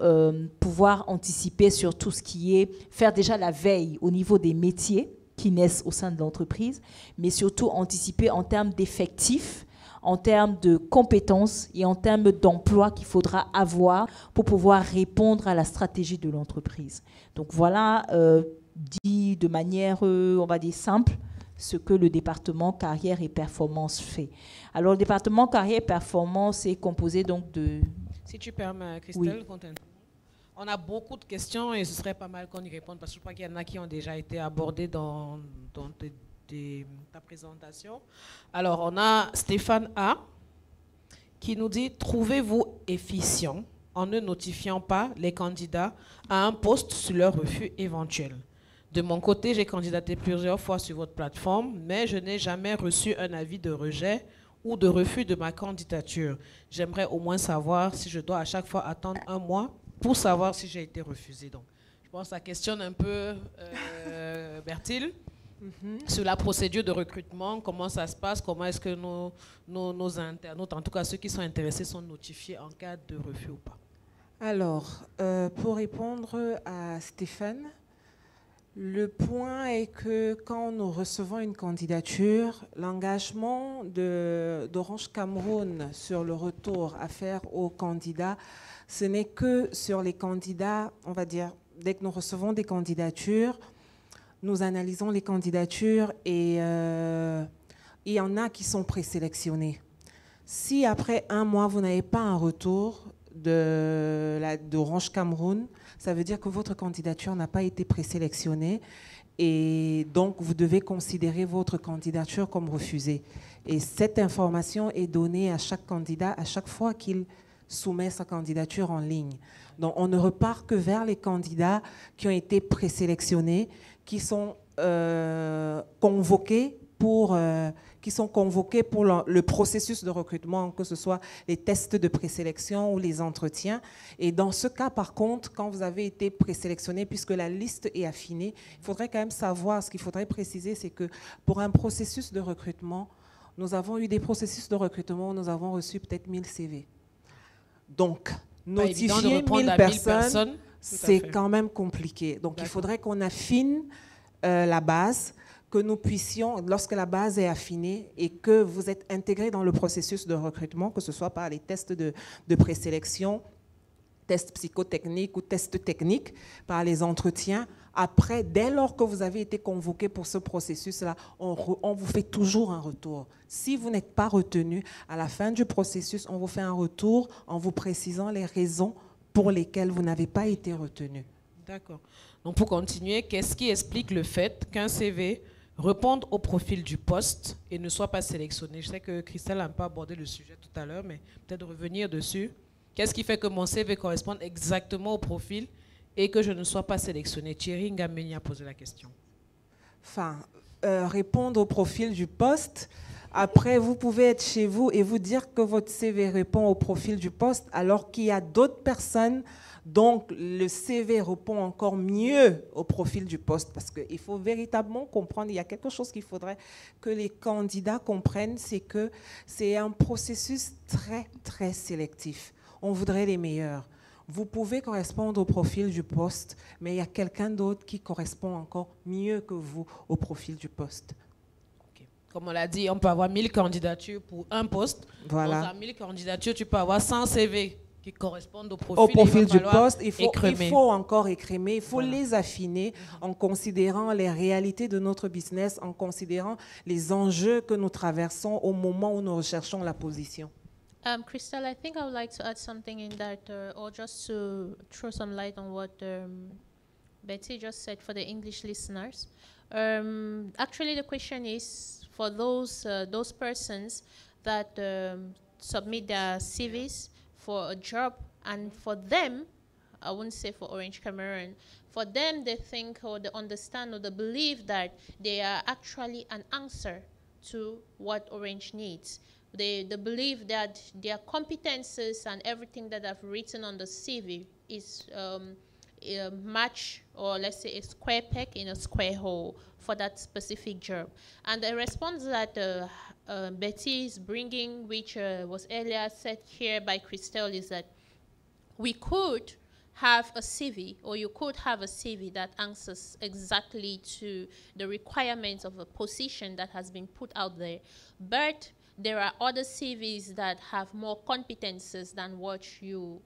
Speaker 4: pouvoir anticiper sur tout ce qui est, faire déjà la veille au niveau des métiers qui naissent au sein de l'entreprise, mais surtout anticiper en termes d'effectifs, en termes de compétences et en termes d'emplois qu'il faudra avoir pour pouvoir répondre à la stratégie de l'entreprise. Donc voilà, dit de manière, on va dire, simple, ce que le département carrière et performance fait. Alors le département carrière et performance est composé donc de...
Speaker 2: Si tu permets, Christelle,
Speaker 4: oui.
Speaker 2: On a beaucoup de questions et ce serait pas mal qu'on y réponde parce que je crois qu'il y en a qui ont déjà été abordées dans ta présentation. Alors, on a Stéphane A. qui nous dit « Trouvez-vous efficient en ne notifiant pas les candidats à un poste sur leur refus éventuel. De mon côté, j'ai candidaté plusieurs fois sur votre plateforme, mais je n'ai jamais reçu un avis de rejet ou de refus de ma candidature. J'aimerais au moins savoir si je dois à chaque fois attendre un mois pour savoir si j'ai été refusé. » Donc, je pense que ça questionne un peu Bertil sur la procédure de recrutement, comment ça se passe, comment est-ce que nos internautes, en tout cas ceux qui sont intéressés, sont notifiés en cas de refus ou pas.
Speaker 3: Alors, pour répondre à Stéphane, le point est que quand nous recevons une candidature, l'engagement d'Orange Cameroun sur le retour à faire aux candidats, ce n'est que sur les candidats, on va dire, dès que nous recevons des candidatures, nous analysons les candidatures et il y en a qui sont présélectionnés. Si après un mois, vous n'avez pas un retour d'Orange Cameroun, ça veut dire que votre candidature n'a pas été présélectionnée et donc vous devez considérer votre candidature comme refusée. Et cette information est donnée à chaque candidat à chaque fois qu'il soumet sa candidature en ligne. Donc on ne repart que vers les candidats qui ont été présélectionnés, qui sont convoqués pour le processus de recrutement, que ce soit les tests de présélection ou les entretiens. Et dans ce cas, par contre, quand vous avez été présélectionné, puisque la liste est affinée, il faudrait quand même savoir, ce qu'il faudrait préciser, c'est que pour un processus de recrutement, nous avons eu des processus de recrutement où nous avons reçu peut-être 1000 CV. Donc, notifier 1000 personnes, c'est quand même compliqué. Donc, il faudrait qu'on affine la base, que nous puissions, lorsque la base est affinée et que vous êtes intégré dans le processus de recrutement, que ce soit par les tests de présélection, tests psychotechniques ou tests techniques, par les entretiens, après, dès lors que vous avez été convoqué pour ce processus-là, on vous fait toujours un retour. Si vous n'êtes pas retenu, à la fin du processus, on vous fait un retour en vous précisant les raisons pour lesquelles vous n'avez pas été retenu.
Speaker 2: D'accord. Donc, pour continuer, qu'est-ce qui explique le fait qu'un CV réponde au profil du poste et ne soit pas sélectionné? Je sais que Christelle a un peu abordé le sujet tout à l'heure, mais peut-être revenir dessus. Qu'est-ce qui fait que mon CV corresponde exactement au profil et que je ne sois pas sélectionné? Thierry Ngameni a posé la question.
Speaker 3: Enfin, répondre au profil du poste. Après, vous pouvez être chez vous et vous dire que votre CV répond au profil du poste alors qu'il y a d'autres personnes. Donc, le CV répond encore mieux au profil du poste parce qu'il faut véritablement comprendre, il y a quelque chose qu'il faudrait que les candidats comprennent, c'est que c'est un processus très, très sélectif. On voudrait les meilleurs. Vous pouvez correspondre au profil du poste, mais il y a quelqu'un d'autre qui correspond encore mieux que vous au profil du poste.
Speaker 2: Okay. Comme on l'a dit, on peut avoir 1000 candidatures pour un poste.
Speaker 3: Voilà.
Speaker 2: Dans 1000 candidatures, tu peux avoir 100 CV qui correspondent au profil
Speaker 3: du poste. Il faut encore écrémer, il faut
Speaker 2: voilà.
Speaker 3: les affiner en considérant les réalités de notre business, en considérant les enjeux que nous traversons au moment où nous recherchons la position.
Speaker 1: Christelle, I think I would like to add something in that, or just to throw some light on what Betty just said for the English listeners. Actually, the question is for those persons that submit their CVs for a job, and for them, I wouldn't say for Orange Cameroon, for them they think or they understand or they believe that they are actually an answer to what Orange needs. They believe that their competences and everything that I've written on the CV is a match, or let's say a square peg in a square hole for that specific job. And the response that Betty is bringing, which was earlier said here by Christelle, is that we could have a CV, or you could have a CV that answers exactly to the requirements of a position that has been put out there. But there are other CVs that have more competences than what you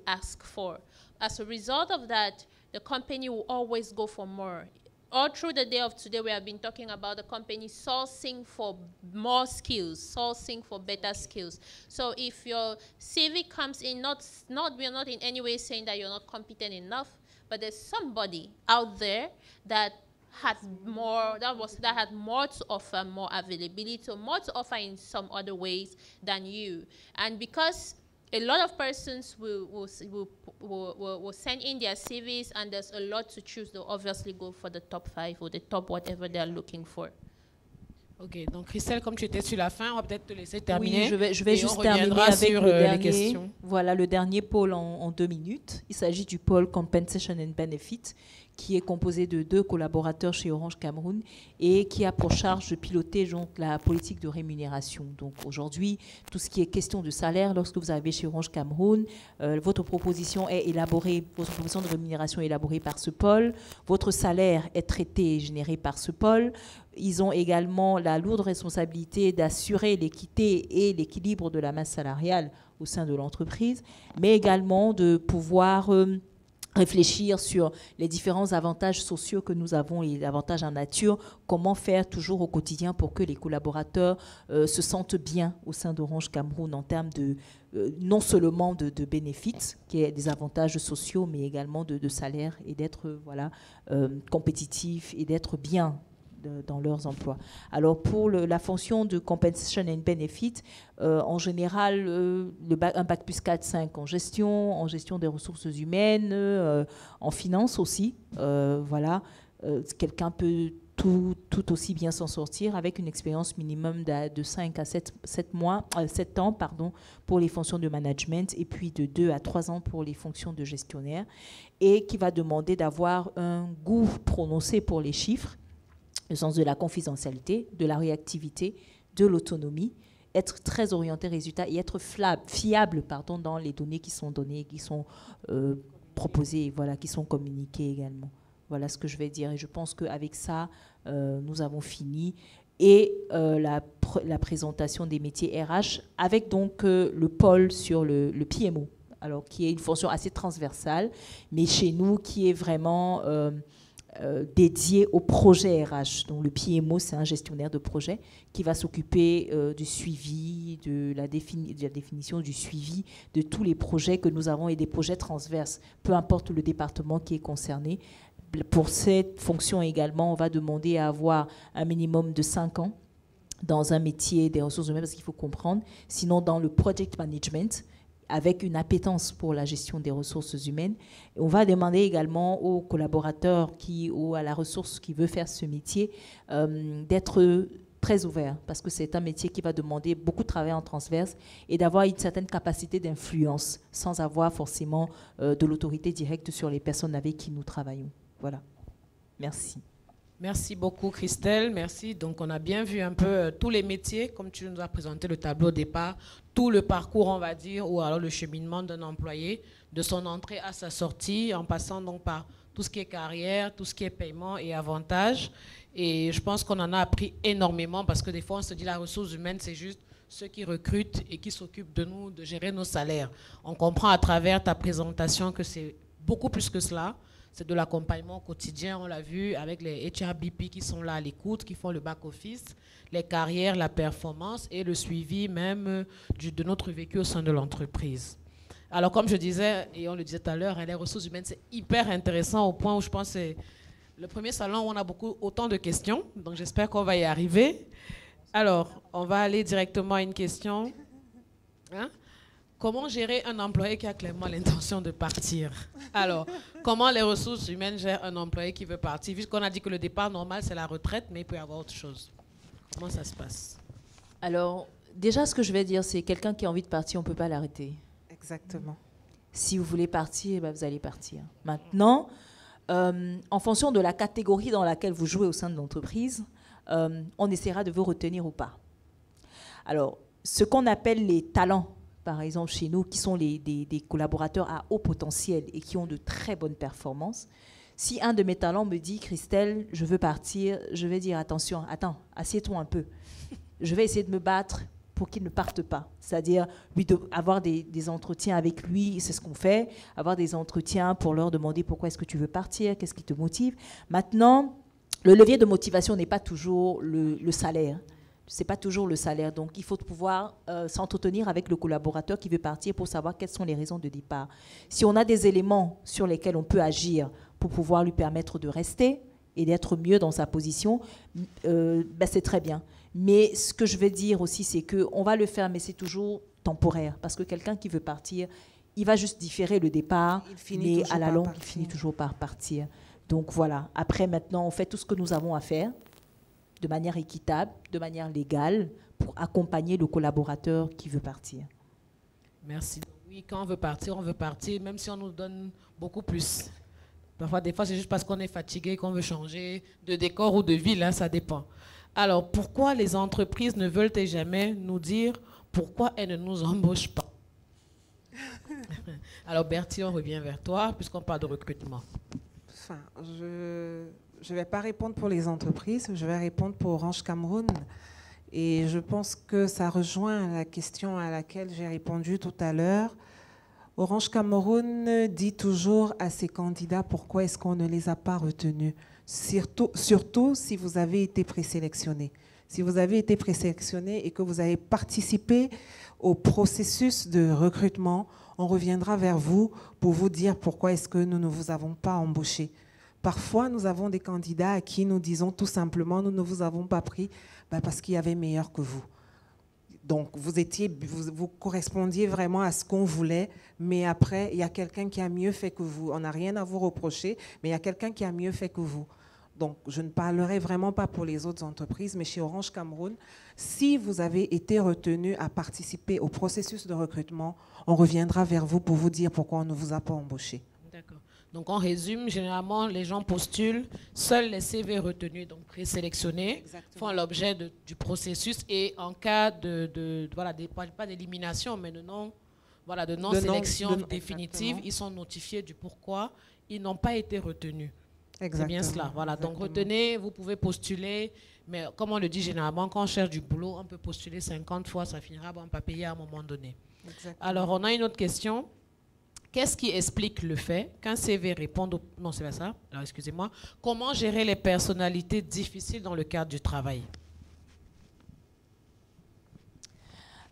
Speaker 1: ask for. As a result of that, the company will always go for more. All through the day of today, we have been talking about the company sourcing for more skills, sourcing for better skills. So if your CV comes in, we're not in any way saying that you're not competent enough, but there's somebody out there that had more, that had more to offer, more availability, or more to offer in some other ways than you. And because a lot of persons will send in their CVs, and there's a lot to choose, they'll obviously go for the top 5 or the top whatever they're looking for.
Speaker 2: Ok, donc Christelle, comme tu étais sur la fin, on va peut-être te laisser terminer.
Speaker 4: Oui, je vais juste terminer avec le dernier pôle en 2 minutes. Il s'agit du pôle Compensation and Benefit, qui est composé de 2 collaborateurs chez Orange Cameroun et qui a pour charge de piloter donc la politique de rémunération. Donc aujourd'hui, tout ce qui est question de salaire, lorsque vous arrivez chez Orange Cameroun, votre proposition est élaborée, votre proposition de rémunération est élaborée par ce pôle, votre salaire est traité et généré par ce pôle. Ils ont également la lourde responsabilité d'assurer l'équité et l'équilibre de la masse salariale au sein de l'entreprise, mais également de pouvoir réfléchir sur les différents avantages sociaux que nous avons et les avantages en nature, comment faire toujours au quotidien pour que les collaborateurs se sentent bien au sein d'Orange Cameroun en termes de non seulement de bénéfices, qui est des avantages sociaux, mais également de salaire et d'être compétitifs et d'être bien dans leurs emplois. Alors pour la fonction de Compensation and Benefit, en général, un bac plus 4-5 en gestion des ressources humaines, en finance aussi. Voilà, quelqu'un peut tout aussi bien s'en sortir avec une expérience minimum de 5 à 7 ans pour les fonctions de management, et puis de 2 à 3 ans pour les fonctions de gestionnaire, et qui va demander d'avoir un goût prononcé pour les chiffres, le sens de la confidentialité, de la réactivité, de l'autonomie, être très orienté résultat et être fiable dans les données qui sont données, qui sont proposées, voilà, qui sont communiquées également. Voilà ce que je vais dire. Et je pense qu'avec ça, nous avons fini. Et la présentation des métiers RH, avec donc le pôle sur le PMO, alors qui est une fonction assez transversale, mais chez nous qui est vraiment dédié au projet RH. Donc le PMO, c'est un gestionnaire de projet qui va s'occuper du suivi, de la définition du suivi de tous les projets que nous avons, et des projets transverses, peu importe le département qui est concerné. Pour cette fonction également, on va demander à avoir un minimum de 5 ans dans un métier des ressources humaines, parce qu'il faut comprendre, sinon dans le project management, avec une appétence pour la gestion des ressources humaines. On va demander également aux collaborateurs ou à la ressource qui veut faire ce métier d'être très ouvert, parce que c'est un métier qui va demander beaucoup de travail en transverse et d'avoir une certaine capacité d'influence sans avoir forcément de l'autorité directe sur les personnes avec qui nous travaillons. Voilà. Merci.
Speaker 2: Merci beaucoup Christelle, merci. Donc on a bien vu un peu tous les métiers, comme tu nous as présenté le tableau au départ, tout le parcours on va dire, ou alors le cheminement d'un employé, de son entrée à sa sortie, en passant donc par tout ce qui est carrière, tout ce qui est paiement et avantages. Et je pense qu'on en a appris énormément, parce que des fois on se dit la ressource humaine c'est juste ceux qui recrutent et qui s'occupent de nous, de gérer nos salaires. On comprend à travers ta présentation que c'est beaucoup plus que cela. C'est de l'accompagnement au quotidien, on l'a vu avec les HRBP qui sont là à l'écoute, qui font le back-office, les carrières, la performance et le suivi même de notre vécu au sein de l'entreprise. Alors, comme je disais, et on le disait tout à l'heure, les ressources humaines, c'est hyper intéressant au point où je pense que c'est le premier salon où on a autant de questions. Donc, j'espère qu'on va y arriver. Alors, on va aller directement à une question. Hein? Comment gérer un employé qui a clairement l'intention de partir? Alors, comment les ressources humaines gèrent un employé qui veut partir? Puisqu'on a dit que le départ normal, c'est la retraite, mais il peut y avoir autre chose. Comment ça se passe?
Speaker 4: Alors, déjà, ce que je vais dire, c'est quelqu'un qui a envie de partir, on ne peut pas l'arrêter.
Speaker 3: Exactement.
Speaker 4: Si vous voulez partir, ben vous allez partir. Maintenant, en fonction de la catégorie dans laquelle vous jouez au sein de l'entreprise, on essaiera de vous retenir ou pas. Alors, ce qu'on appelle les talents, par exemple chez nous, qui sont des collaborateurs à haut potentiel et qui ont de très bonnes performances, si un de mes talents me dit « Christelle, je veux partir », je vais dire « Attention, attends, assieds-toi un peu. Je vais essayer de me battre pour qu'il ne parte pas. » C'est-à-dire avoir des entretiens avec lui, c'est ce qu'on fait, avoir des entretiens pour leur demander pourquoi est-ce que tu veux partir, qu'est-ce qui te motive. Maintenant, le levier de motivation n'est pas toujours le salaire. Ce n'est pas toujours le salaire. Donc, il faut pouvoir s'entretenir avec le collaborateur qui veut partir pour savoir quelles sont les raisons de départ. Si on a des éléments sur lesquels on peut agir pour pouvoir lui permettre de rester et d'être mieux dans sa position, ben c'est très bien. Mais ce que je vais dire aussi, c'est qu'on va le faire, mais c'est toujours temporaire. Parce que quelqu'un qui veut partir, il va juste différer le départ, mais à la longue, il finit toujours par partir. Donc voilà. Après, maintenant, on fait tout ce que nous avons à faire de manière équitable, de manière légale, pour accompagner le collaborateur qui veut partir.
Speaker 2: Merci. Oui, quand on veut partir, même si on nous donne beaucoup plus. Parfois, des fois, c'est juste parce qu'on est fatigué qu'on veut changer de décor ou de ville, hein, ça dépend. Alors, pourquoi les entreprises ne veulent-elles jamais nous dire pourquoi elles ne nous embauchent pas? Alors, Bertie, on revient vers toi, puisqu'on parle de recrutement.
Speaker 3: Enfin, je ne vais pas répondre pour les entreprises, je vais répondre pour Orange Cameroun. Et je pense que ça rejoint la question à laquelle j'ai répondu tout à l'heure. Orange Cameroun dit toujours à ses candidats pourquoi est-ce qu'on ne les a pas retenus. Surtout si vous avez été présélectionné. Si vous avez été présélectionné et que vous avez participé au processus de recrutement, on reviendra vers vous pour vous dire pourquoi est-ce que nous ne vous avons pas embauché. Parfois, nous avons des candidats à qui nous disons tout simplement nous ne vous avons pas pris parce qu'il y avait meilleur que vous. Donc, vous correspondiez vraiment à ce qu'on voulait, mais après, il y a quelqu'un qui a mieux fait que vous. On n'a rien à vous reprocher, mais il y a quelqu'un qui a mieux fait que vous. Donc, je ne parlerai vraiment pas pour les autres entreprises, mais chez Orange Cameroun, si vous avez été retenu à participer au processus de recrutement, on reviendra vers vous pour vous dire pourquoi on ne vous a pas embauché.
Speaker 2: D'accord. Donc, on résume, généralement, les gens postulent, seuls les CV retenus, donc présélectionnés, font l'objet du processus et en cas voilà, pas d'élimination, mais de non-sélection définitive, ils sont notifiés du pourquoi ils n'ont pas été retenus. C'est bien cela. Voilà. Donc, retenez, vous pouvez postuler, mais comme on le dit généralement, quand on cherche du boulot, on peut postuler 50 fois, ça finira par pas payer à un moment donné. Exactement. Alors, on a une autre question. Qu'est-ce qui explique le fait qu'un CV réponde au... Non, c'est pas ça. Alors, excusez-moi. Comment gérer les personnalités difficiles dans le cadre du travail?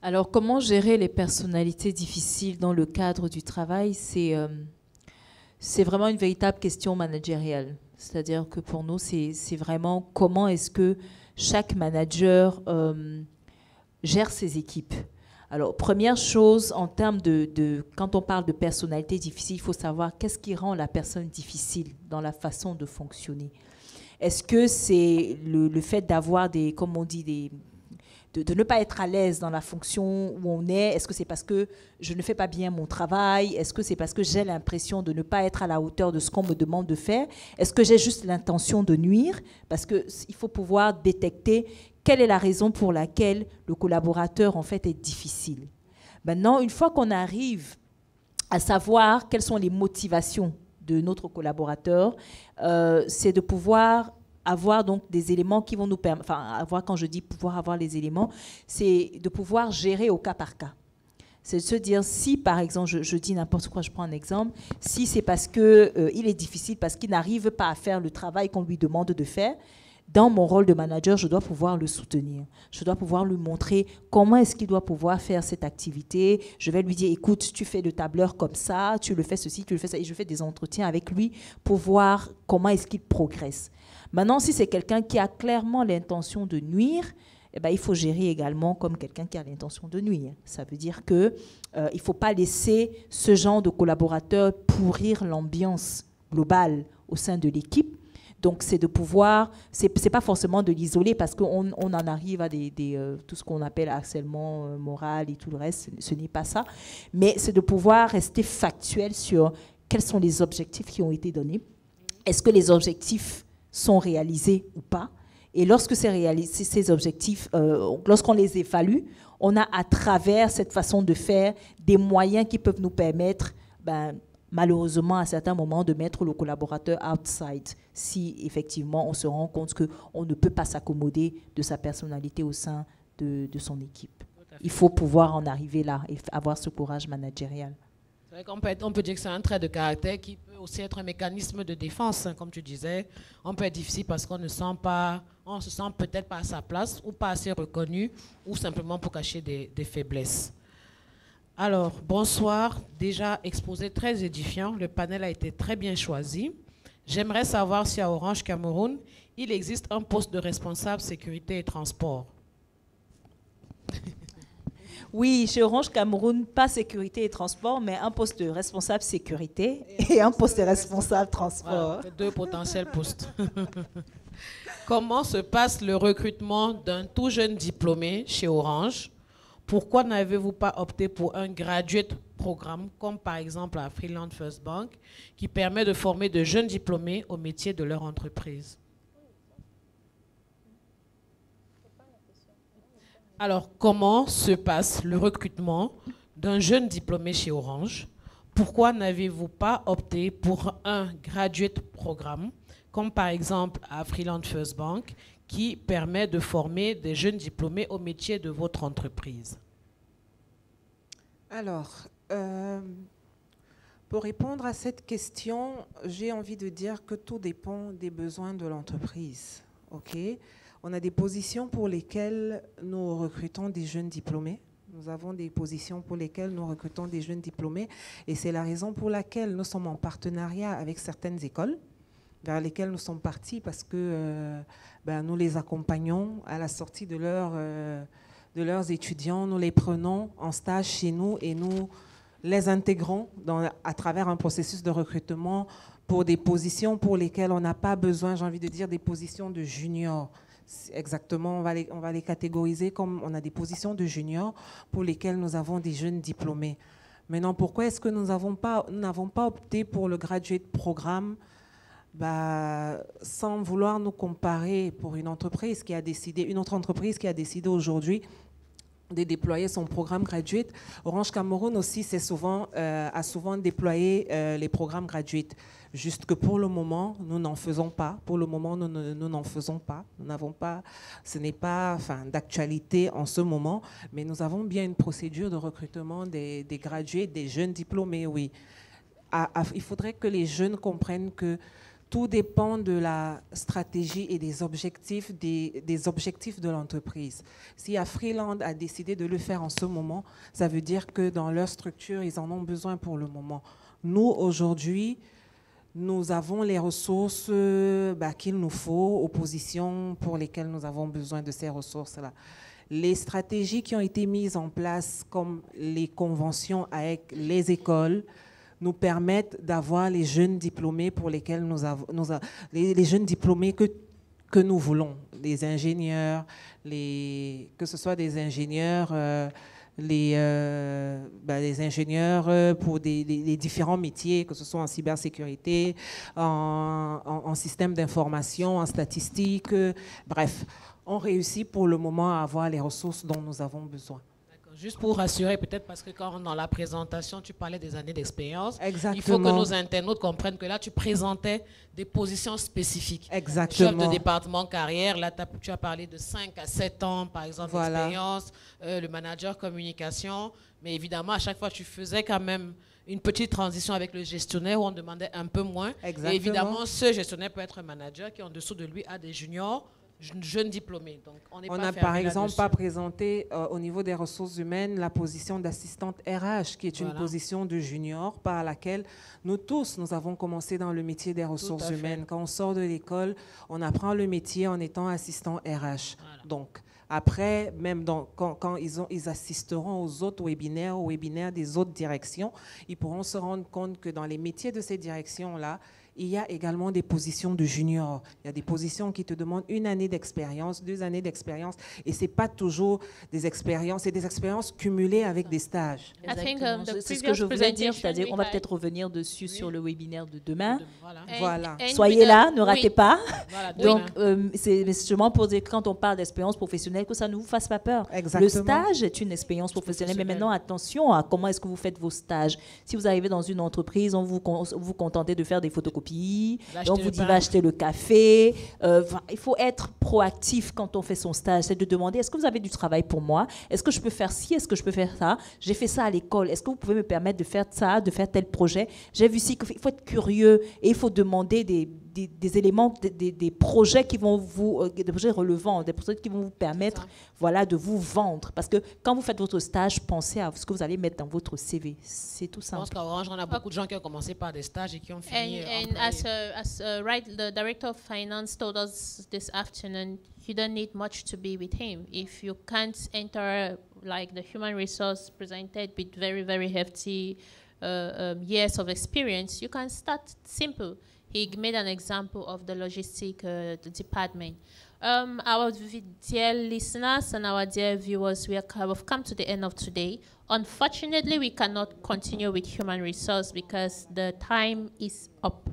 Speaker 4: Alors, comment gérer les personnalités difficiles dans le cadre du travail? C'est vraiment une véritable question managériale. C'est-à-dire que pour nous, c'est vraiment comment est-ce que chaque manager gère ses équipes. Alors, première chose, en termes quand on parle de personnalité difficile, il faut savoir qu'est-ce qui rend la personne difficile dans la façon de fonctionner. Est-ce que c'est le fait d'avoir comme on dit, de ne pas être à l'aise dans la fonction où on est? Est-ce que c'est parce que je ne fais pas bien mon travail? Est-ce que c'est parce que j'ai l'impression de ne pas être à la hauteur de ce qu'on me demande de faire? Est-ce que j'ai juste l'intention de nuire? Parce qu'il faut pouvoir détecter quelle est la raison pour laquelle le collaborateur, en fait, est difficile. Maintenant, une fois qu'on arrive à savoir quelles sont les motivations de notre collaborateur, c'est de pouvoir avoir donc des éléments qui vont nous permettre, quand je dis pouvoir avoir les éléments, c'est de pouvoir gérer au cas par cas. C'est de se dire, si par exemple, je dis n'importe quoi, je prends un exemple, si c'est parce qu'il est difficile, parce qu'il n'arrive pas à faire le travail qu'on lui demande de faire, dans mon rôle de manager, je dois pouvoir le soutenir. Je dois pouvoir lui montrer comment est-ce qu'il doit pouvoir faire cette activité. Je vais lui dire, écoute, tu fais le tableur comme ça, tu le fais ceci, tu le fais ça. Et je fais des entretiens avec lui pour voir comment est-ce qu'il progresse. Maintenant, si c'est quelqu'un qui a clairement l'intention de nuire, eh ben, il faut gérer également comme quelqu'un qui a l'intention de nuire. Ça veut dire qu'il ne faut pas laisser ce genre de collaborateur pourrir l'ambiance globale au sein de l'équipe. Donc, c'est de pouvoir, c'est pas forcément de l'isoler parce qu'on en arrive à tout ce qu'on appelle harcèlement moral et tout le reste, ce n'est pas ça. Mais c'est de pouvoir rester factuel sur quels sont les objectifs qui ont été donnés. Est-ce que les objectifs sont réalisés ou pas? Et lorsque c'est réalisé, ces objectifs, lorsqu'on les évalue, on a à travers cette façon de faire des moyens qui peuvent nous permettre, malheureusement, à certains moments, de mettre le collaborateur outside si effectivement on se rend compte qu'on ne peut pas s'accommoder de sa personnalité au sein de son équipe. Il faut pouvoir en arriver là et avoir ce courage managérial.
Speaker 2: C'est vrai qu'on peut dire que c'est un trait de caractère qui peut aussi être un mécanisme de défense, hein, comme tu disais. On peut être difficile parce qu'on ne se sent peut-être pas à sa place ou pas assez reconnu ou simplement pour cacher des faiblesses. Alors, bonsoir. Déjà exposé très édifiant. Le panel a été très bien choisi. J'aimerais savoir si à Orange Cameroun, il existe un poste de responsable sécurité et transport.
Speaker 4: Oui, chez Orange Cameroun, pas sécurité et transport, mais un poste de responsable sécurité et un poste de responsable transport.
Speaker 2: Voilà, 2 potentiels postes. Comment se passe le recrutement d'un tout jeune diplômé chez Orange? Pourquoi n'avez-vous pas opté pour un graduate programme, comme par exemple à Freeland First Bank, qui permet de former de jeunes diplômés au métier de leur entreprise? Alors, comment se passe le recrutement d'un jeune diplômé chez Orange? Pourquoi n'avez-vous pas opté pour un graduate programme, comme par exemple à Freeland First Bank, qui permet de former des jeunes diplômés au métier de votre entreprise?
Speaker 3: Alors, pour répondre à cette question, j'ai envie de dire que tout dépend des besoins de l'entreprise. Okay? On a des positions pour lesquelles nous recrutons des jeunes diplômés. Nous avons des positions pour lesquelles nous recrutons des jeunes diplômés. Et c'est la raison pour laquelle nous sommes en partenariat avec certaines écoles vers lesquelles nous sommes partis parce que nous les accompagnons à la sortie de leurs étudiants. Nous les prenons en stage chez nous et nous les intégrons à travers un processus de recrutement pour des positions pour lesquelles on n'a pas besoin, j'ai envie de dire, des positions de juniors. Exactement, on va les catégoriser comme on a des positions de juniors pour lesquelles nous avons des jeunes diplômés. Maintenant, pourquoi est-ce que nous n'avons pas opté pour le graduate programme? Sans vouloir nous comparer pour une autre entreprise qui a décidé aujourd'hui de déployer son programme graduate. Orange Cameroun aussi a souvent déployé les programmes graduate. Juste que pour le moment, nous n'en faisons pas. Pour le moment, nous n'en faisons pas. Nous n'avons pas. Ce n'est pas d'actualité en ce moment, mais nous avons bien une procédure de recrutement des graduates, des jeunes diplômés, oui. Il faudrait que les jeunes comprennent que tout dépend de la stratégie et des objectifs de l'entreprise. Si Freeland a décidé de le faire en ce moment, ça veut dire que dans leur structure, ils en ont besoin pour le moment. Nous, aujourd'hui, nous avons les ressources qu'il nous faut aux positions pour lesquelles nous avons besoin de ces ressources-là. Les stratégies qui ont été mises en place, comme les conventions avec les écoles, nous permettent d'avoir les jeunes diplômés pour lesquels les jeunes diplômés que nous voulons, les ingénieurs, que ce soit des ingénieurs, les ingénieurs pour les différents métiers, que ce soit en cybersécurité, en système d'information, en statistique, bref. On réussit pour le moment à avoir les ressources dont nous avons besoin.
Speaker 2: Juste pour rassurer, peut-être parce que quand dans la présentation, tu parlais des années d'expérience,
Speaker 3: exactement.
Speaker 2: Il faut que nos internautes comprennent que là, tu présentais des positions spécifiques.
Speaker 3: Exactement.
Speaker 2: Chef de département carrière, là, tu as parlé de 5 à 7 ans, par exemple, d'expérience, le manager communication. Mais évidemment, à chaque fois, tu faisais quand même une petite transition avec le gestionnaire où on demandait un peu moins.
Speaker 3: Exactement.
Speaker 2: Et évidemment, ce gestionnaire peut être un manager qui, en dessous de lui, a des juniors jeunes diplômés. Donc, on n'est
Speaker 3: On
Speaker 2: pas
Speaker 3: n'a
Speaker 2: fermé
Speaker 3: par exemple
Speaker 2: là-dessus.
Speaker 3: pas présenté au niveau des ressources humaines la position d'assistante RH, qui est une
Speaker 2: Voilà.
Speaker 3: position de junior par laquelle nous tous, nous avons commencé dans le métier des ressources
Speaker 2: à fait.
Speaker 3: humaines. Quand on sort de l'école, on apprend le métier en étant assistant RH.
Speaker 2: Voilà.
Speaker 3: Donc, après, même quand ils assisteront aux autres webinaires des autres directions, ils pourront se rendre compte que dans les métiers de ces directions-là, il y a également des positions de junior. Il y a des positions qui te demandent 1 année d'expérience, 2 années d'expérience, et ce n'est pas toujours des expériences, c'est des expériences cumulées avec des stages.
Speaker 1: I think,
Speaker 4: Exactement.
Speaker 1: the
Speaker 4: C'est ce que je voulais dire,
Speaker 1: previous
Speaker 4: c'est-à-dire qu'on va
Speaker 1: presentation
Speaker 4: peut-être revenir dessus sur le webinaire de demain.
Speaker 2: Voilà.
Speaker 3: Voilà.
Speaker 4: Soyez là, ne ratez pas.
Speaker 2: Voilà,
Speaker 4: Donc,
Speaker 2: demain.
Speaker 4: c'est justement pour dire que quand on parle d'expérience professionnelle, que ça ne vous fasse pas peur.
Speaker 3: Exactement.
Speaker 4: Le stage est une expérience professionnelle, mais maintenant, attention à comment est-ce que vous faites vos stages. Si vous arrivez dans une entreprise, on vous contentez de faire des photocopies,
Speaker 2: D'acheter
Speaker 4: on
Speaker 2: le
Speaker 4: vous dit
Speaker 2: pain.
Speaker 4: va acheter le café. Il faut être proactif quand on fait son stage. C'est de demander, est-ce que vous avez du travail pour moi? Est-ce que je peux faire ci? Est-ce que je peux faire ça? J'ai fait ça à l'école. Est-ce que vous pouvez me permettre de faire ça, de faire tel projet? J'ai vu ici qu'il faut être curieux et il faut demander des éléments, des projets qui vont vous, des projets relevants, des projets qui vont vous permettre, voilà, de vous vendre. Parce que quand vous faites votre stage, pensez à ce que vous allez mettre dans votre CV. C'est tout
Speaker 2: Je pense
Speaker 4: simple.
Speaker 2: qu'à Orange, on a beaucoup de gens qui ont commencé par des stages et qui ont fini.
Speaker 1: And right, the director of finance told us this afternoon, you don't need much to be with him. If you can't enter like the human resource presented with very, very hefty years of experience, you can start simple. He made an example of the logistic department. Our dear listeners and our dear viewers, we have come to the end of today. Unfortunately, we cannot continue with human resource because the time is up.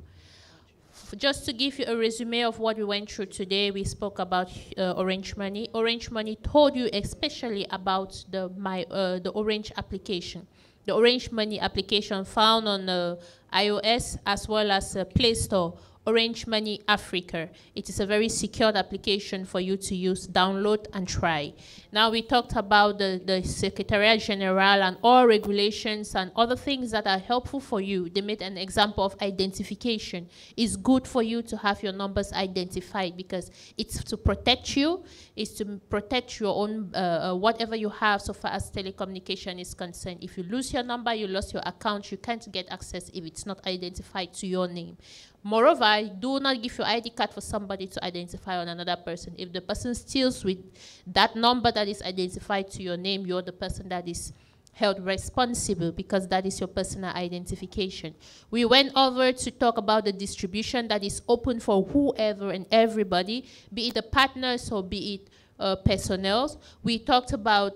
Speaker 1: Just to give you a resume of what we went through today, we spoke about Orange Money. Orange Money told you especially about the Orange application. The Orange Money application found on iOS as well as Play Store. Orange Money Africa. It is a very secured application for you to use, download and try. Now we talked about the Secretariat General and all regulations and other things that are helpful for you. They made an example of identification. It's good for you to have your numbers identified because it's to protect you, it's to protect your own, whatever you have so far as telecommunication is concerned. If you lose your number, you lost your account, you can't get access if it's not identified to your name. Moreover, do not give your ID card for somebody to identify on another person. If the person steals with that number that is identified to your name, you're the person that is held responsible because that is your personal identification. We went over to talk about the distribution that is open for whoever and everybody, be it the partners or be it personnel. We talked about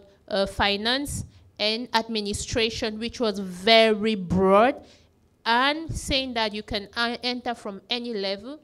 Speaker 1: finance and administration, which was very broad, and saying that you can enter from any level.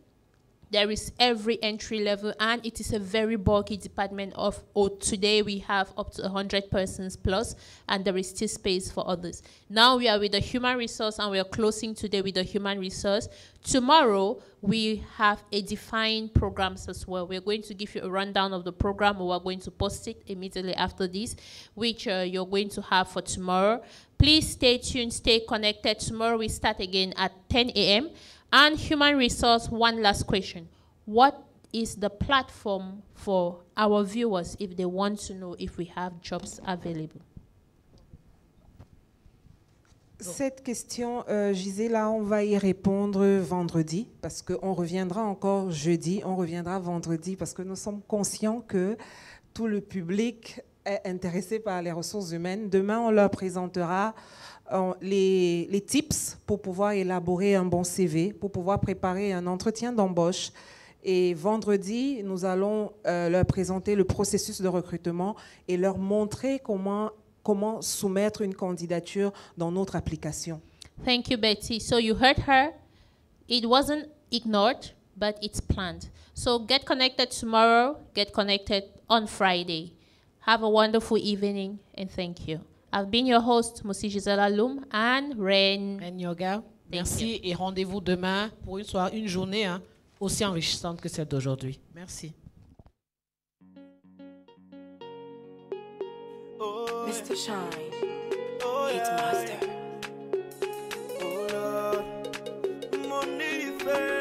Speaker 1: There is every entry level, and it is a very bulky department of, today we have up to 100 persons plus, and there is still space for others. Now we are with the human resource, and we are closing today with the human resource. Tomorrow, we have a defined programs as well. We're going to give you a rundown of the program. We are going to post it immediately after this, which you're going to have for tomorrow. Please stay tuned, stay connected. Tomorrow we start again at 10 a.m. And human resource, one last question. What is the platform for our viewers if they want to know if we have jobs available?
Speaker 3: Cette question, Gisela, on va y répondre vendredi parce qu'on reviendra encore jeudi, on reviendra vendredi parce que nous sommes conscients que tout le public est intéressé par les ressources humaines. Demain, on leur présentera les tips pour pouvoir élaborer un bon CV, pour pouvoir préparer un entretien d'embauche. Et vendredi, nous allons leur présenter le processus de recrutement et leur montrer comment soumettre une candidature dans notre application.
Speaker 1: Thank you, Betty. So you heard her. It wasn't ignored, but it's planned. So get connected tomorrow. Get connected on Friday. Have a wonderful evening, and thank you. I've been your host, Moussi Gisela Loum, and Ren
Speaker 2: Yoga. Merci et rendez-vous demain pour une journée aussi enrichissante que celle d'aujourd'hui. Merci.
Speaker 6: Mr. Shine, Hitmaster.
Speaker 7: Oh Lord, money fair.